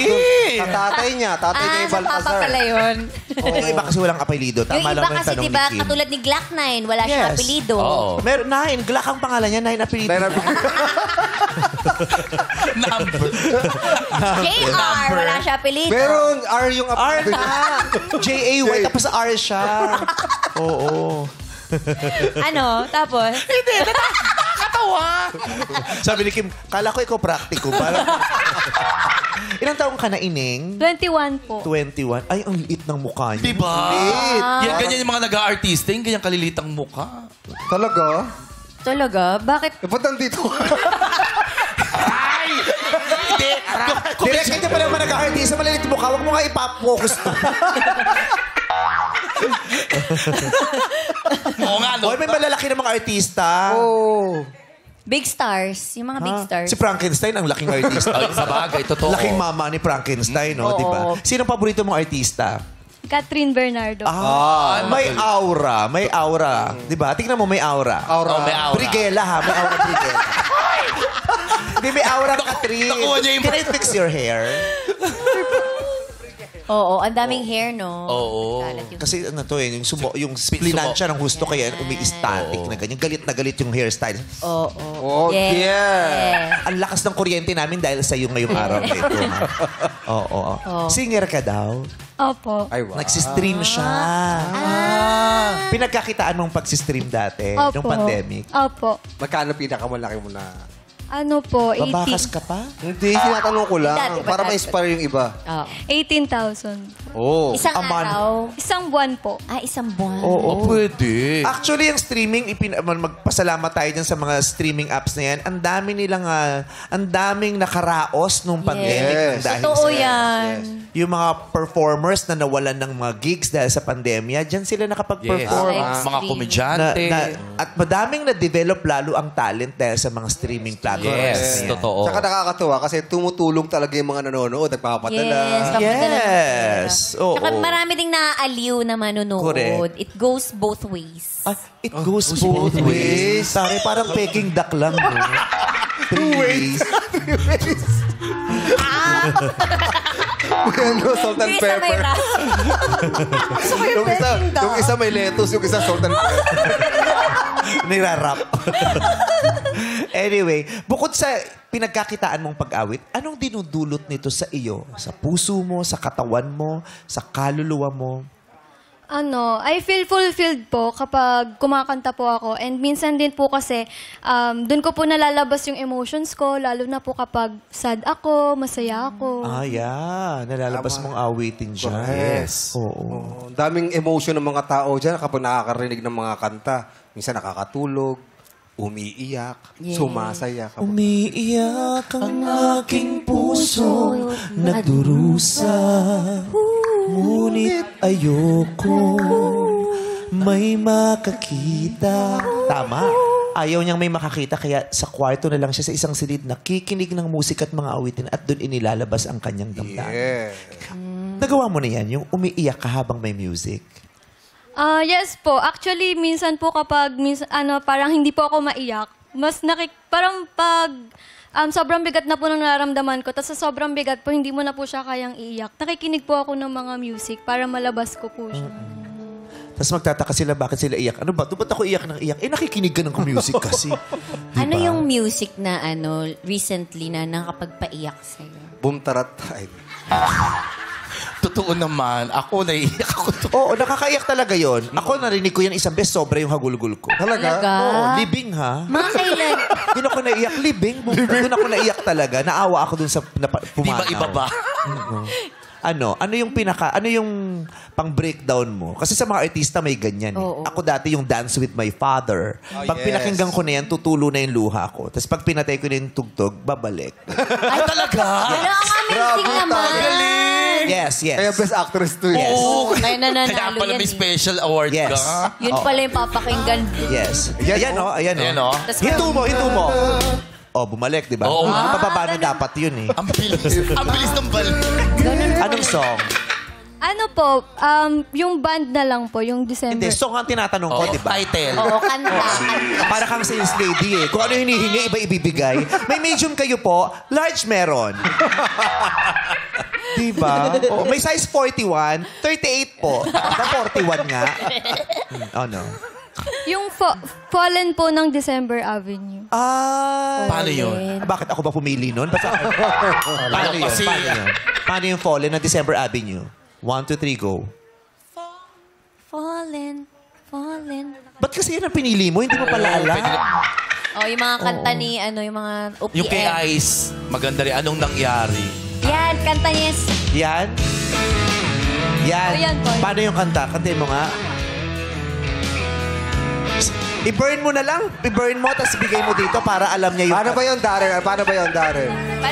S4: sa tatay niya yung
S3: sa papa
S4: Baltazar.
S3: pala yun.
S1: Yung iba kasi walang apelido.
S3: Yung
S1: Tama lang
S3: iba
S1: yung
S3: kasi,
S1: tanong
S3: diba,
S1: ni Kim.
S3: katulad ni Glock 9, wala siyang
S1: Yes.
S3: apelido.
S2: Oo.
S1: Meron, Nine. Glock ang pangalan niya. Nine apelido.
S2: Number.
S3: JR, wala siya apelido.
S4: Meron R yung
S1: R
S4: apelido.
S1: na. J-A-Y. Tapos R siya. Oo.
S3: Ano? Tapos?
S1: Sabi ni Kim, kala ko ikaw praktiko. Ilang taong ka na, Ining?
S3: 21 po.
S1: 21. Ay, ang liit ng mukha niya.
S2: Diba?
S1: Liit.
S2: Yan, ganyan yung mga nag-aartista, yung ganyang kalilitang mukha.
S4: Talaga?
S3: Talaga? Bakit?
S4: Eh, ba't nandito?
S2: Hindi.
S1: Direk, hindi pa naman nag-artista. Malilit yung mukha. Huwag mo nga ipap-focus.
S2: Oo nga, no?
S1: Hoy, may malalaki ng mga artista.
S4: Oh.
S3: Big stars. Yung mga big stars.
S1: Si Frankenstein, ang laking artista.
S2: Ay, sa bagay, totoo.
S1: Laking mama ni Frankenstein, no?
S3: Oo.
S1: Di ba? Sino paborito mong artista?
S3: Catherine Bernardo.
S1: May aura. May aura. Di ba? Tingnan mo, may aura.
S2: Oh, may aura.
S1: Brigela, ha? May aura Brigela. Hindi, may aura Catherine.
S2: Nakuha niya yung-
S1: Can I fix your hair?
S3: Oo, ang daming hair, no?
S2: Oo.
S3: Kalat yung...
S1: Kasi ano to yung splinansya ng gusto kaya umi-static na ganyan. Galit na galit yung hairstyle.
S3: Oo.
S4: Oh, yeah.
S1: Ang lakas ng kuryente namin dahil sa iyo ngayong araw na ito. ha? Oo. Singer ka daw?
S3: Opo.
S4: Ay, wow.
S1: Nagsistream siya. Pinagkakitaan mong pagsistream dati,
S3: Opo.
S1: nung pandemic.
S3: Opo.
S4: Magkano pinakamalaki mo na?
S3: Ano po? 18.
S1: Babakas ka pa?
S4: Hindi, tinatanong ko lang.
S3: Dati ba
S4: Para
S3: dati?
S4: ma-inspire yung iba.
S3: 18,000.
S4: Oh.
S3: Isang
S1: Aman.
S3: araw? Isang buwan po. Isang buwan.
S1: Oo.
S2: Pwede.
S1: Actually, yung streaming, magpasalamat tayo dyan sa mga streaming apps na yan. Ang daming nakaraos nung pandemic.
S4: Yes.
S1: Dahil
S3: Totoo
S1: sa
S3: yan.
S1: yung mga performers na nawalan ng mga gigs dahil sa pandemya, dyan sila nakapag-perform.
S3: Yes.
S2: Mga komedyante.
S1: At madaming na-develop lalo ang talent dahil sa mga streaming platforms.
S2: Yes,
S1: na yan.
S2: totoo.
S4: Tsaka nakakatuwa kasi tumutulong talaga yung mga nanonood, nagpapadala.
S3: Yes. papadala ng
S1: Yes.
S3: pera.
S1: Oo.
S3: Tsaka marami ding naaaliw na manonood.
S1: Correct.
S3: It goes both ways.
S1: It goes both ways. Sorry, parang peking duck lang. No? 3 ways.
S4: Ano, salt and
S3: Yung isa may
S4: pepper.
S3: rap.
S4: Yung isa may lettuce, yung isa salt and pepper.
S1: Nirarap. Anyway, bukod sa pinagkakitaan mong pag-awit, anong dinudulot nito sa iyo? Sa puso mo, sa katawan mo, sa kaluluwa mo?
S10: I feel fulfilled po kapag kumakanta po ako. And minsan din po kasi, doon ko po nalalabas yung emotions ko, lalo na po kapag sad ako, masaya ako.
S1: Yeah. Nalalabas mong awitin siya.
S4: Yes.
S1: Oo.
S4: Ang daming emotion ng mga tao dyan kapag nakakarinig ng mga kanta. Minsan nakakatulog, umiiyak, sumasaya.
S1: Umiiyak ang aking puso, nagdurusa. Ngunit ayoko may makakita. Tama. Ayaw niyang may makakita kaya sa kwarto na lang siya sa isang silid nakikinig ng musika at mga awitin at doon inilalabas ang kanyang damdamin.
S4: Yeah.
S1: Nagawa mo na yan, yung umiiyak ka habang may music.
S10: Yes po. Actually, minsan po kapag parang hindi po ako maiyak, parang pag sobrang bigat na po ng nararamdaman ko, tapos sa sobrang bigat po, hindi mo na po siya kayang iiyak. Nakikinig po ako ng mga music para malabas ko po siya.
S1: Tapos magtataka sila bakit sila iyak. Ano ba? Ba't ako iyak ng iyak? Nakikinig ka ng music kasi.
S3: Ano yung music na recently na nakapagpaiyak sa'yo?
S4: Boom tarat. Ay.
S2: Totoo naman. Ako, naiiyak ako.
S1: Oo, nakakaiyak talaga yon. Ako narinig ko yan isang beses, sobra yung hagulgul ko.
S4: Talaga?
S1: Oo, libing ha.
S3: Mga kailan?
S1: Doon ako naiyak, libing. Doon ako naiyak talaga. Naawa ako doon sa
S2: Di
S1: pumanaw.
S2: ba iba ba?
S1: Ano yung pang-breakdown mo? Kasi sa mga artista may ganyan.
S3: Oo.
S1: Ako dati yung Dance with My Father. Pag pinakinggan ko na yan, tutulo na yung luha ko. Tapos pag pinatay ko na yung tugtog, babalik.
S2: Ay, talaga?
S3: Ano ang amazing naman?
S1: Yes.
S4: Kaya best actress to
S1: Yes.
S2: Oo.
S3: Kaya nananalo
S2: Kaya pala
S3: yan
S2: may
S3: eh.
S2: special award
S1: Yes.
S2: ka.
S3: Yun pala yung papakinggan.
S1: Yes. Ayan o.
S2: Ayan, oh.
S1: Hinto mo. Oh, bumalik, di ba?
S2: Oo.
S1: Mababa na dapat yun eh.
S2: Ang bilis. Ang bilis ng balik.
S1: Anong song?
S10: Ano po, yung band na lang po, yung December.
S1: Hindi, song ang tinatanong ko, di ba?
S2: Title.
S3: Oo, kanta.
S1: Para kang sales lady eh. Kung ano hinihingi, iba ibibigay. May medium kayo po, large meron. Diba? Oh, may size 41, 38 po. Na 41 nga. Oh no.
S10: Yung Fallen po ng December Avenue.
S1: Ah.
S2: Paano yun?
S1: Bakit ako ba pumili nun? Paano yun?
S2: kasi-
S1: Paano yung Fallen ng December Avenue? 1, 2, 3, go.
S3: Fallen.
S1: Ba't kasi yun ang pinili mo? Hindi mo pala alam.
S3: Oh, yung mga kanta ni, yung mga OPM.
S2: Yung kay Ice, maganda rin. Anong nangyari?
S3: Yan, kanta niya.
S1: Yan.
S10: Oh, yan po.
S1: Paano yung kanta? Kantahin mo nga. I-burn mo na lang. I-burn mo, tapos bigay mo dito para alam niya yung...
S4: Paano ba yun, Darren?
S3: Paano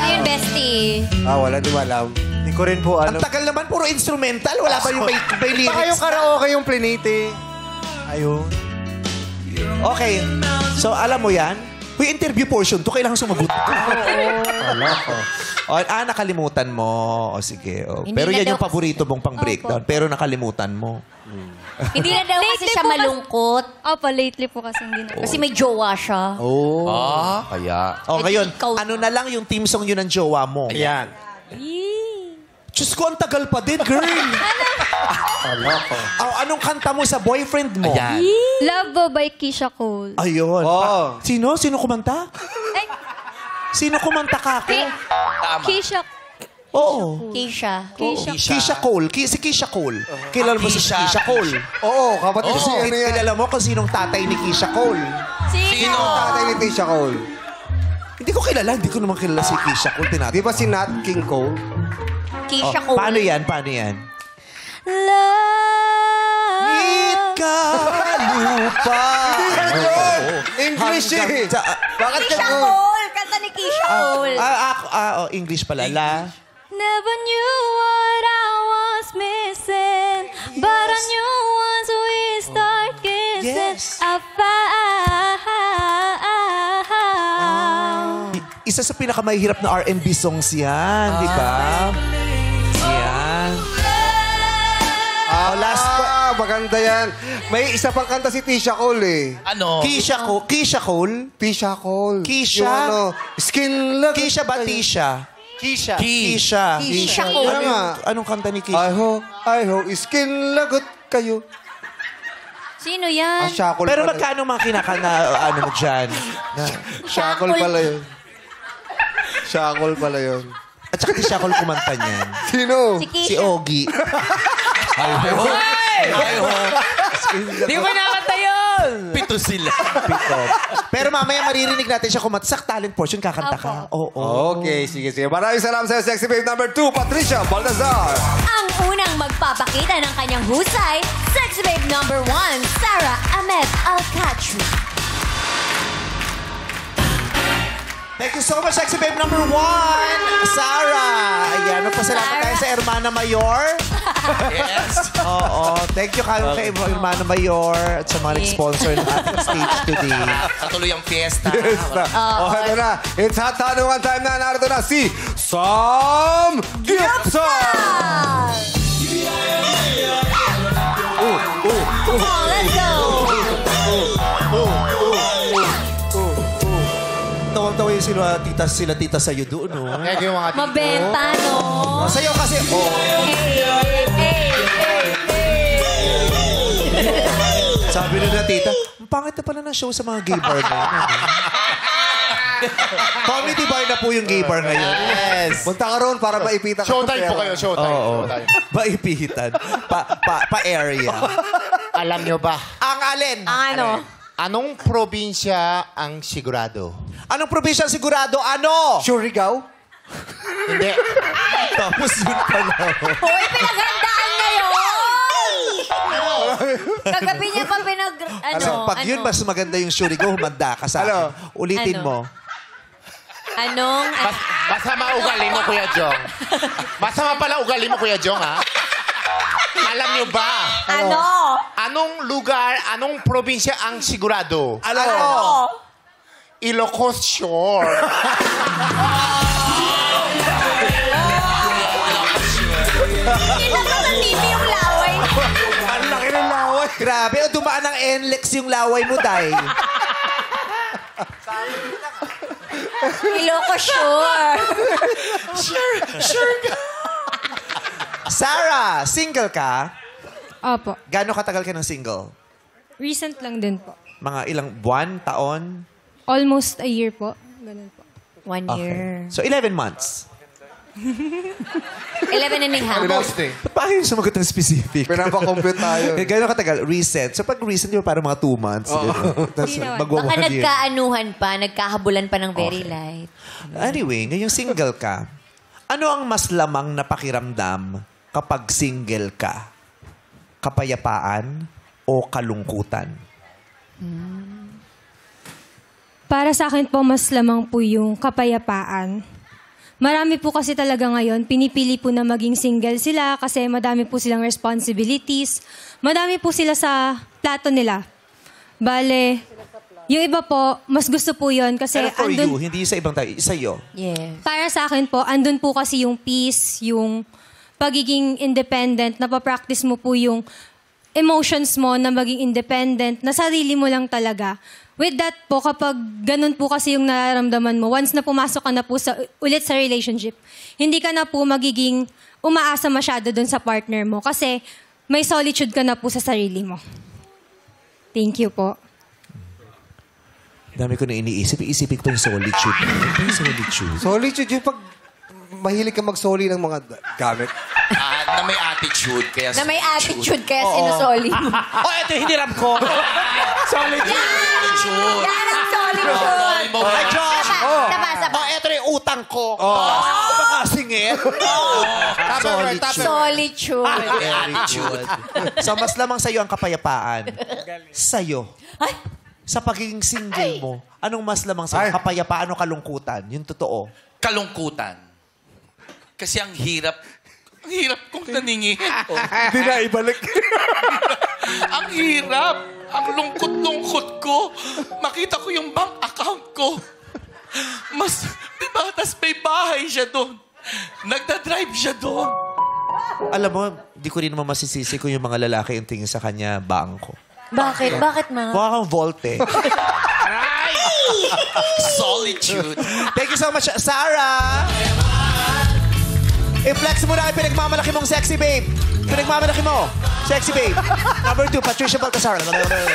S3: yun, bestie?
S4: Wala, di ba alam?
S7: Hindi ko rin po
S1: Ang tagal naman, puro instrumental. Wala ba yung may lyrics?
S4: Baka yung karaoke yung pliniti.
S7: Ayun.
S1: Okay. So, alam mo yan? Uy, interview portion to. Kailangan sumagot ka. Nakalimutan mo. O, sige. O.
S3: Hindi
S1: Pero
S3: na
S1: yan
S3: daw
S1: yung paborito mong pang-breakdown. Pero nakalimutan mo.
S3: Hindi na daw kasi
S10: Lately
S3: siya
S10: po kasi-
S3: malungkot.
S10: Opo, lately po kasi hindi na.
S3: Kasi may jowa siya.
S2: Kaya.
S1: O, ngayon,
S3: ikaw-
S1: ano na lang yung team song yun ng jowa mo?
S7: Ayan.
S1: Diyos ko, ang tagal pa din, girl. Anong kanta mo sa boyfriend mo?
S2: Ayan.
S10: Love by Keisha Cole.
S1: Ayun.
S4: Oh.
S1: Sino? Sino kumanta?
S10: Ay,
S1: Sino kumanta ka ako?
S2: Tama.
S10: Keisha.
S1: Oo.
S3: Keisha.
S1: Keisha Cole. Si Keisha Cole. Kilala mo si
S2: Keisha.
S1: Keisha Cole.
S4: Oo, kapatid
S2: Oo.
S4: si ano yan.
S1: Kilala mo kung sinong tatay ni Keisha Cole.
S2: Sino?
S4: Tatay ni Tisha Cole.
S1: Hindi ko kilala. Hindi ko naman kilala si Keisha Cole.
S4: Di ba si Nat King Cole?
S3: Keisha Cole.
S1: Paano yan?
S10: Love.
S1: ka lupa.
S4: English eh. Bakit
S3: Keisha Cole. Kanta ni Keisha Cole.
S1: English pala. La.
S10: Never knew what I was missing, but I knew once we start kissing,
S1: Yes.
S10: I found.
S1: Isa sa pinakamahirap na R&B songs yan, di ba? Yan.
S4: Last maganda yan. May isa pang kanta si Tisha Cole eh.
S2: Ano?
S1: Keisha Cole.
S4: Tisha Cole.
S1: Keisha?
S4: Yung ano, skin love.
S1: Keisha ba Tisha?
S7: Keisha.
S1: Keisha.
S3: Keisha Cole.
S1: Anong kanta ni Keisha?
S4: I hope, skin lagot kayo.
S3: Sino yan?
S4: Shackle
S1: Pero
S4: pala.
S1: magkano mga kinakana, ano mo dyan?
S4: Shackle pala yun. Shackle pala yun.
S1: At saka di siya ako kumanta niyan.
S4: Sino?
S3: Si Keisha.
S1: Si Ogie.
S5: Di ba nakanta yun?
S2: Pito sila.
S1: Pito. Pero mamaya maririnig natin siya kumanta. Sa talent portion, kakanta ka. Oo.
S4: Okay, sige. Maraming salamat sa Sexy Babe number 2, Patricia Baltazar.
S3: Ang unang magpapakita ng kanyang husay, Sexy Babe number 1, Sarah Ahmed Alcatraz.
S1: Thank you so much, Sexy Babe number 1, Sarah. Ayan, magpasalamat tayo sa Hermana Mayor.
S2: Yes.
S1: Oo. Thank you kayo kay Hermana Mayor at sa mga nag-sponsor ng ating stage today.
S2: Katuloy ang fiesta.
S4: Ito na. It's hot tanungan time na. Narito na si Sam Gibson.
S3: Come on, let's go!
S1: Tawang-tawa yung sila tita sa'yo doon, no?
S3: Mabenta, no?
S1: Sa'yo kasi, Sabi na tita, ang pangit na pala ng show sa mga gay bar na yun. Comedy bar na po yung gay bar ngayon.
S11: Yes.
S4: Punta ka roon para maipitan ka.
S11: Showtime po kayo, showtime.
S1: Oo.
S11: Showtime.
S1: Maipitan. Pa-area.
S11: Alam nyo ba,
S1: Ang alin?
S6: Ang ano?
S11: anong probinsya ang sigurado?
S1: Anong probinsya ang sigurado? Ano?
S4: Surigao?
S11: Hindi.
S1: Tapos yun pala.
S6: Hoy, pinaghandaan ngayon! Kagabi niya pa
S1: Pag yun, mas maganda yung Surigao, humanda ka sa akin. Ulitin mo.
S6: Anong?
S11: Masama ugali mo, Kuya Jong. Masama pala ugali mo, Kuya Jong, ha? Alam nyo ba?
S6: Ano?
S11: Anong lugar, anong probinsya ang sigurado?
S1: Ano?
S11: Ilocos Shore.
S6: Hindi lang sa TV yung laway.
S1: Ang laki ng laway. Grabe, o dumaan ng NLEX yung laway mo, Day.
S6: Ilocos Shore.
S1: Sure. Sarah, single ka?
S9: Opo.
S1: Gaano katagal ka ng single?
S9: Recent lang din po.
S1: Mga ilang buwan, taon?
S9: Almost a year po. Ganun po.
S6: 1 year.
S1: So, 11 months.
S6: 11 and a half.
S1: Ba't pa kayo sumagot ng specific?
S4: Pinapakompute tayo.
S1: Gano'n katagal? Recent. So, pag recent, yun parang mga 2 months. Tapos, magwa
S6: Baka
S1: 1 year.
S6: nagkaanuhan pa, nagkahabulan pa ng very light.
S1: Anyway, ngayong single ka, ano ang mas lamang na pakiramdam kapag single ka? Kapayapaan o kalungkutan?
S9: Para sa akin po, mas lamang po yung kapayapaan. Marami po kasi talaga ngayon, pinipili po na maging single sila kasi madami po silang responsibilities. Madami po sila sa plato nila. Bale, yung iba po, mas gusto po yun kasi
S1: Pero for you, hindi sa ibang tao, sa'yo.
S6: Yes.
S9: Para sa akin po, andun po kasi yung peace, yung pagiging independent, napapractice mo po yung emotions mo na maging independent, na sarili mo lang talaga. With that po, kapag ganun po kasi yung nararamdaman mo, once na pumasok ka na po ulit sa relationship, hindi ka na po magiging umaasa masyado dun sa partner mo kasi may solitude ka na po sa sarili mo. Thank you po.
S1: Dami ko na iniisip. Iisipin ko pa yung solitude. Ano yung solitude?
S4: Solitude yung pag mahilig ka mag-soli ng mga gamit.
S2: Na may attitude. Kaya
S6: Na may attitude kaya sinusoli.
S1: Ito yung hiniram ko. Solitude.
S6: Yan ang solitude.
S1: Ay, Josh!
S6: Tama.
S1: Ito na yung utang ko. Baka singit.
S6: Solitude.
S1: Attitude. So, mas lamang sa'yo ang kapayapaan. Sa'yo.
S6: Ay!
S1: Sa pagiging single mo, anong mas lamang sa'yo? Kapayapaan o kalungkutan? Yung totoo.
S2: Kalungkutan. Kasi ang hirap kong naningin.
S4: Hindi na ibalik.
S2: Ang hirap. Ang lungkot-lungkot ko. Makita ko yung bank account ko. Diba? Tas may bahay siya doon. Nagda-drive siya doon.
S1: Alam mo, di ko rin naman masisisi kung yung mga lalaki yung tingin sa kanya, bangko.
S6: Bakit? Bakit, ma?
S1: Mukha kang volte.
S2: Solitude.
S1: Thank you so much, Sarah! I-flex mo na ang pinagmamalaki mong sexy babe. Pinagmamalaki mo. Sexy babe. Number 2, Patricia Baltasar.
S6: Solitude.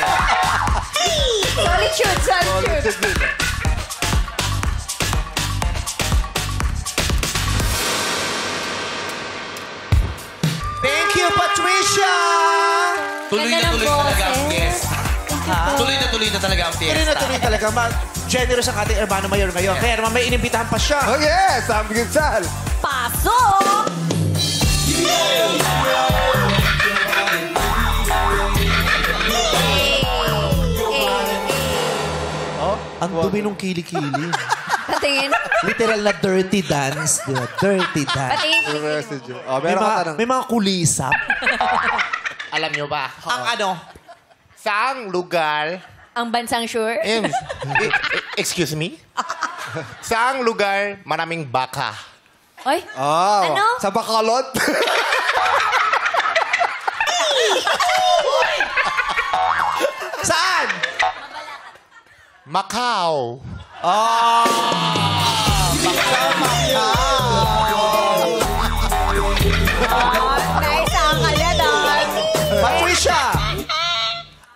S1: Thank you, Patricia!
S2: Tuloy na tuloy talaga ang fiesta. Tuloy na talaga ang fiesta.
S1: Tuloy talaga. Generous ang ating Hermano Mayor ngayon. Kaya naman may inimbitahan pa siya.
S4: Oh yes! Sabi Ginsal.
S6: Pasok!
S1: Ang dumi nung kili-kili.
S6: Patingin.
S1: Literal na dirty dance. Diba? Dirty dance.
S6: Patingin.
S1: May mga kulisap.
S11: Alam nyo ba?
S1: Ang ano?
S11: Saang lugar...
S6: Ang bansang sure?
S11: Excuse me? Saang lugar maraming baka?
S6: Ay?
S4: Oh,
S6: Ano?
S4: Sa Bacolod?
S1: Saan?
S11: Macau.
S6: Naisang ka doon.
S1: Patricia!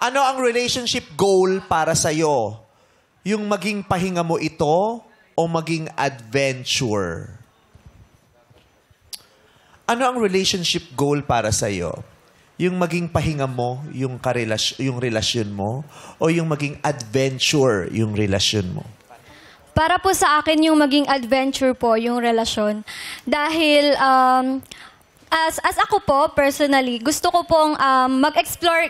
S1: Ano ang relationship goal para sa'yo? Yung maging pahinga mo ito o maging adventure? Ano ang relationship goal para sa'yo? Yung maging pahinga mo, yung relasyon mo, o yung maging adventure, yung relasyon mo?
S10: Para po sa akin, yung maging adventure po, yung relasyon. Dahil, as ako po, personally, gusto ko pong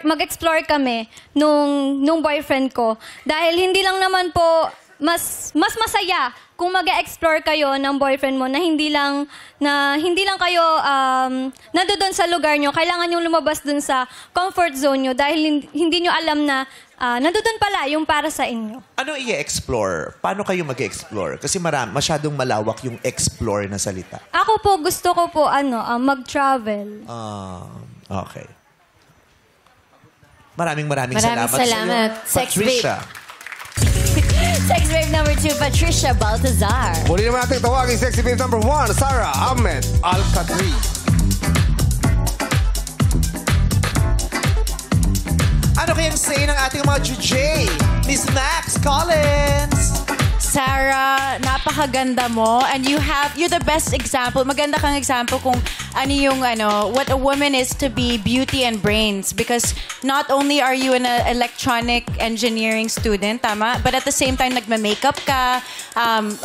S10: mag-explore kami nung boyfriend ko. Dahil hindi lang naman po, mas masaya kung mag-explore kayo ng boyfriend mo na hindi lang kayo nandoon sa lugar nyo. Kailangan yung lumabas dun sa comfort zone nyo dahil hindi nyo alam na nandoon pala yung para sa inyo.
S1: Ano i-explore? Paano kayo mag-explore? Kasi masyadong malawak yung explore na salita.
S10: Ako po, gusto ko po mag-travel.
S1: Okay. Maraming
S12: salamat Sex
S1: Patricia.
S12: Sex Babe number 2, Patricia Baltazar.
S4: Muli naman natin tawagin Sexy Babe number 1, Sarah Ahmed Alcatri.
S1: Ano kayang say ng ating mga JJ? Miss Max Collins.
S6: Sarah, napakaganda mo and you're the best example. Maganda kang example kung what a woman is to be beauty and brains, because not only are you an electronic engineering student, tama, but at the same time nagma-makeup ka,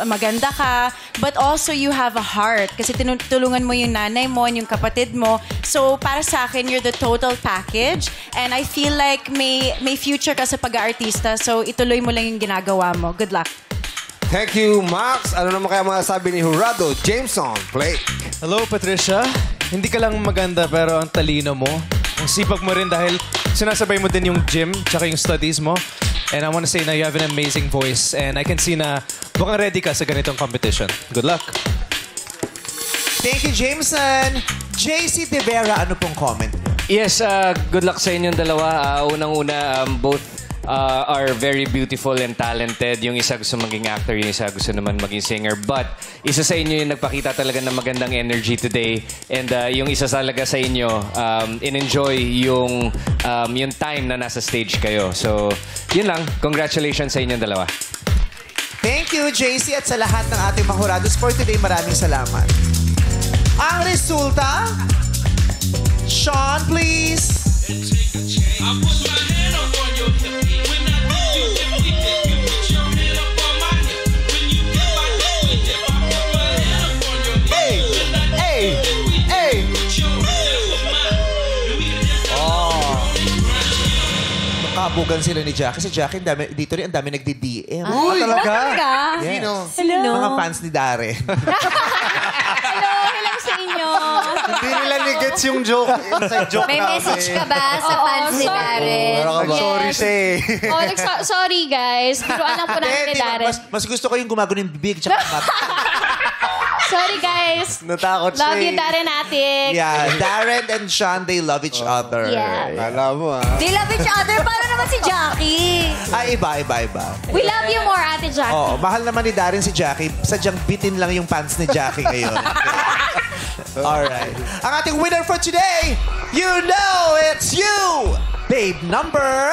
S6: maganda ka, but also you have a heart kasi tinutulungan mo yung nanay mo, yung kapatid mo. So para sa akin, you're the total package and I feel like may future ka sa pag-aartista, so ituloy mo lang yung ginagawa mo. Good luck.
S4: Thank you, Max. Ano naman kaya masasabi ni Jurado? Jameson, play.
S7: Hello, Patricia. Hindi ka lang maganda pero ang talino mo. Ang sipag mo rin dahil sinasabay mo din yung gym tsaka yung studies mo. And I want to say na you have an amazing voice and I can see na mukhang ready ka sa ganitong competition. Good luck.
S1: Thank you, Jameson. JC De Vera, ano pong comment?
S5: Yes, good luck sa inyong dalawa. Unang-una, both are very beautiful and talented. Yung isa gusto maging actor, yung isa gusto naman maging singer. But isa sa inyo yung nagpakita talaga ng magandang energy today. And yung isa talaga sa inyo, in-enjoy yung time na nasa stage kayo. So, yun lang. Congratulations sa inyong dalawa.
S1: Thank you, JC, at sa lahat ng ating mga jurados for today. Maraming salamat. Ang resulta, Sean, please. I put my hand up on your hip. When I do, you put your hand up on my hip. When you dip, I dip. I put my hand up on your hip. Hey, hey, hey. Nakabugan sila ni Jackie. Si Jackie, dito rin ang dami nagdi-DM.
S6: Uy, talaga?
S1: Yes.
S6: Sino?
S1: Mga fans ni Darren.
S6: Hello sa inyo.
S11: Hindi nila ni-gets yung joke. Joke
S12: May message ka ba sa fans ni Darren?
S11: Sorry siya eh.
S10: Sorry guys. Biruan lang po namin ni Darren.
S1: Mas gusto ko yung gumagano yung bibig tsaka
S10: Sorry guys.
S11: Natakot siya.
S10: Love you, Darren Atik.
S1: Yeah, Darren and Sean, they love each other.
S10: Yeah.
S11: Alam mo
S12: They love each other. Paano naman si Jackie?
S1: Ay, iba.
S10: We love you more, Ate Jackie.
S1: Oo, mahal naman ni Darren si Jackie. Sadyang bitin lang yung pants ni Jackie ngayon. Alright. Ang ating winner for today, you know it's you! Babe number...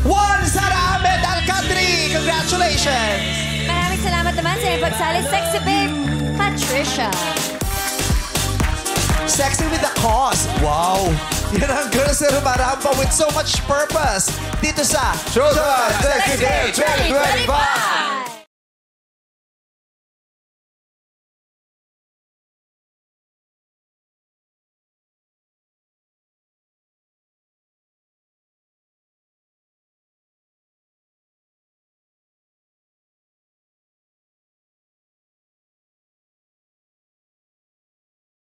S1: 1, Sarah Ahmed Alcatri! Congratulations!
S12: Maraming salamat naman sa iyong pagsali. Sexy Babe, Patricia.
S1: Sexy with the cause. Wow! Yan ang girls na rumarampa with so much purpose. Dito sa
S4: Showtime Sexy Babe 2025!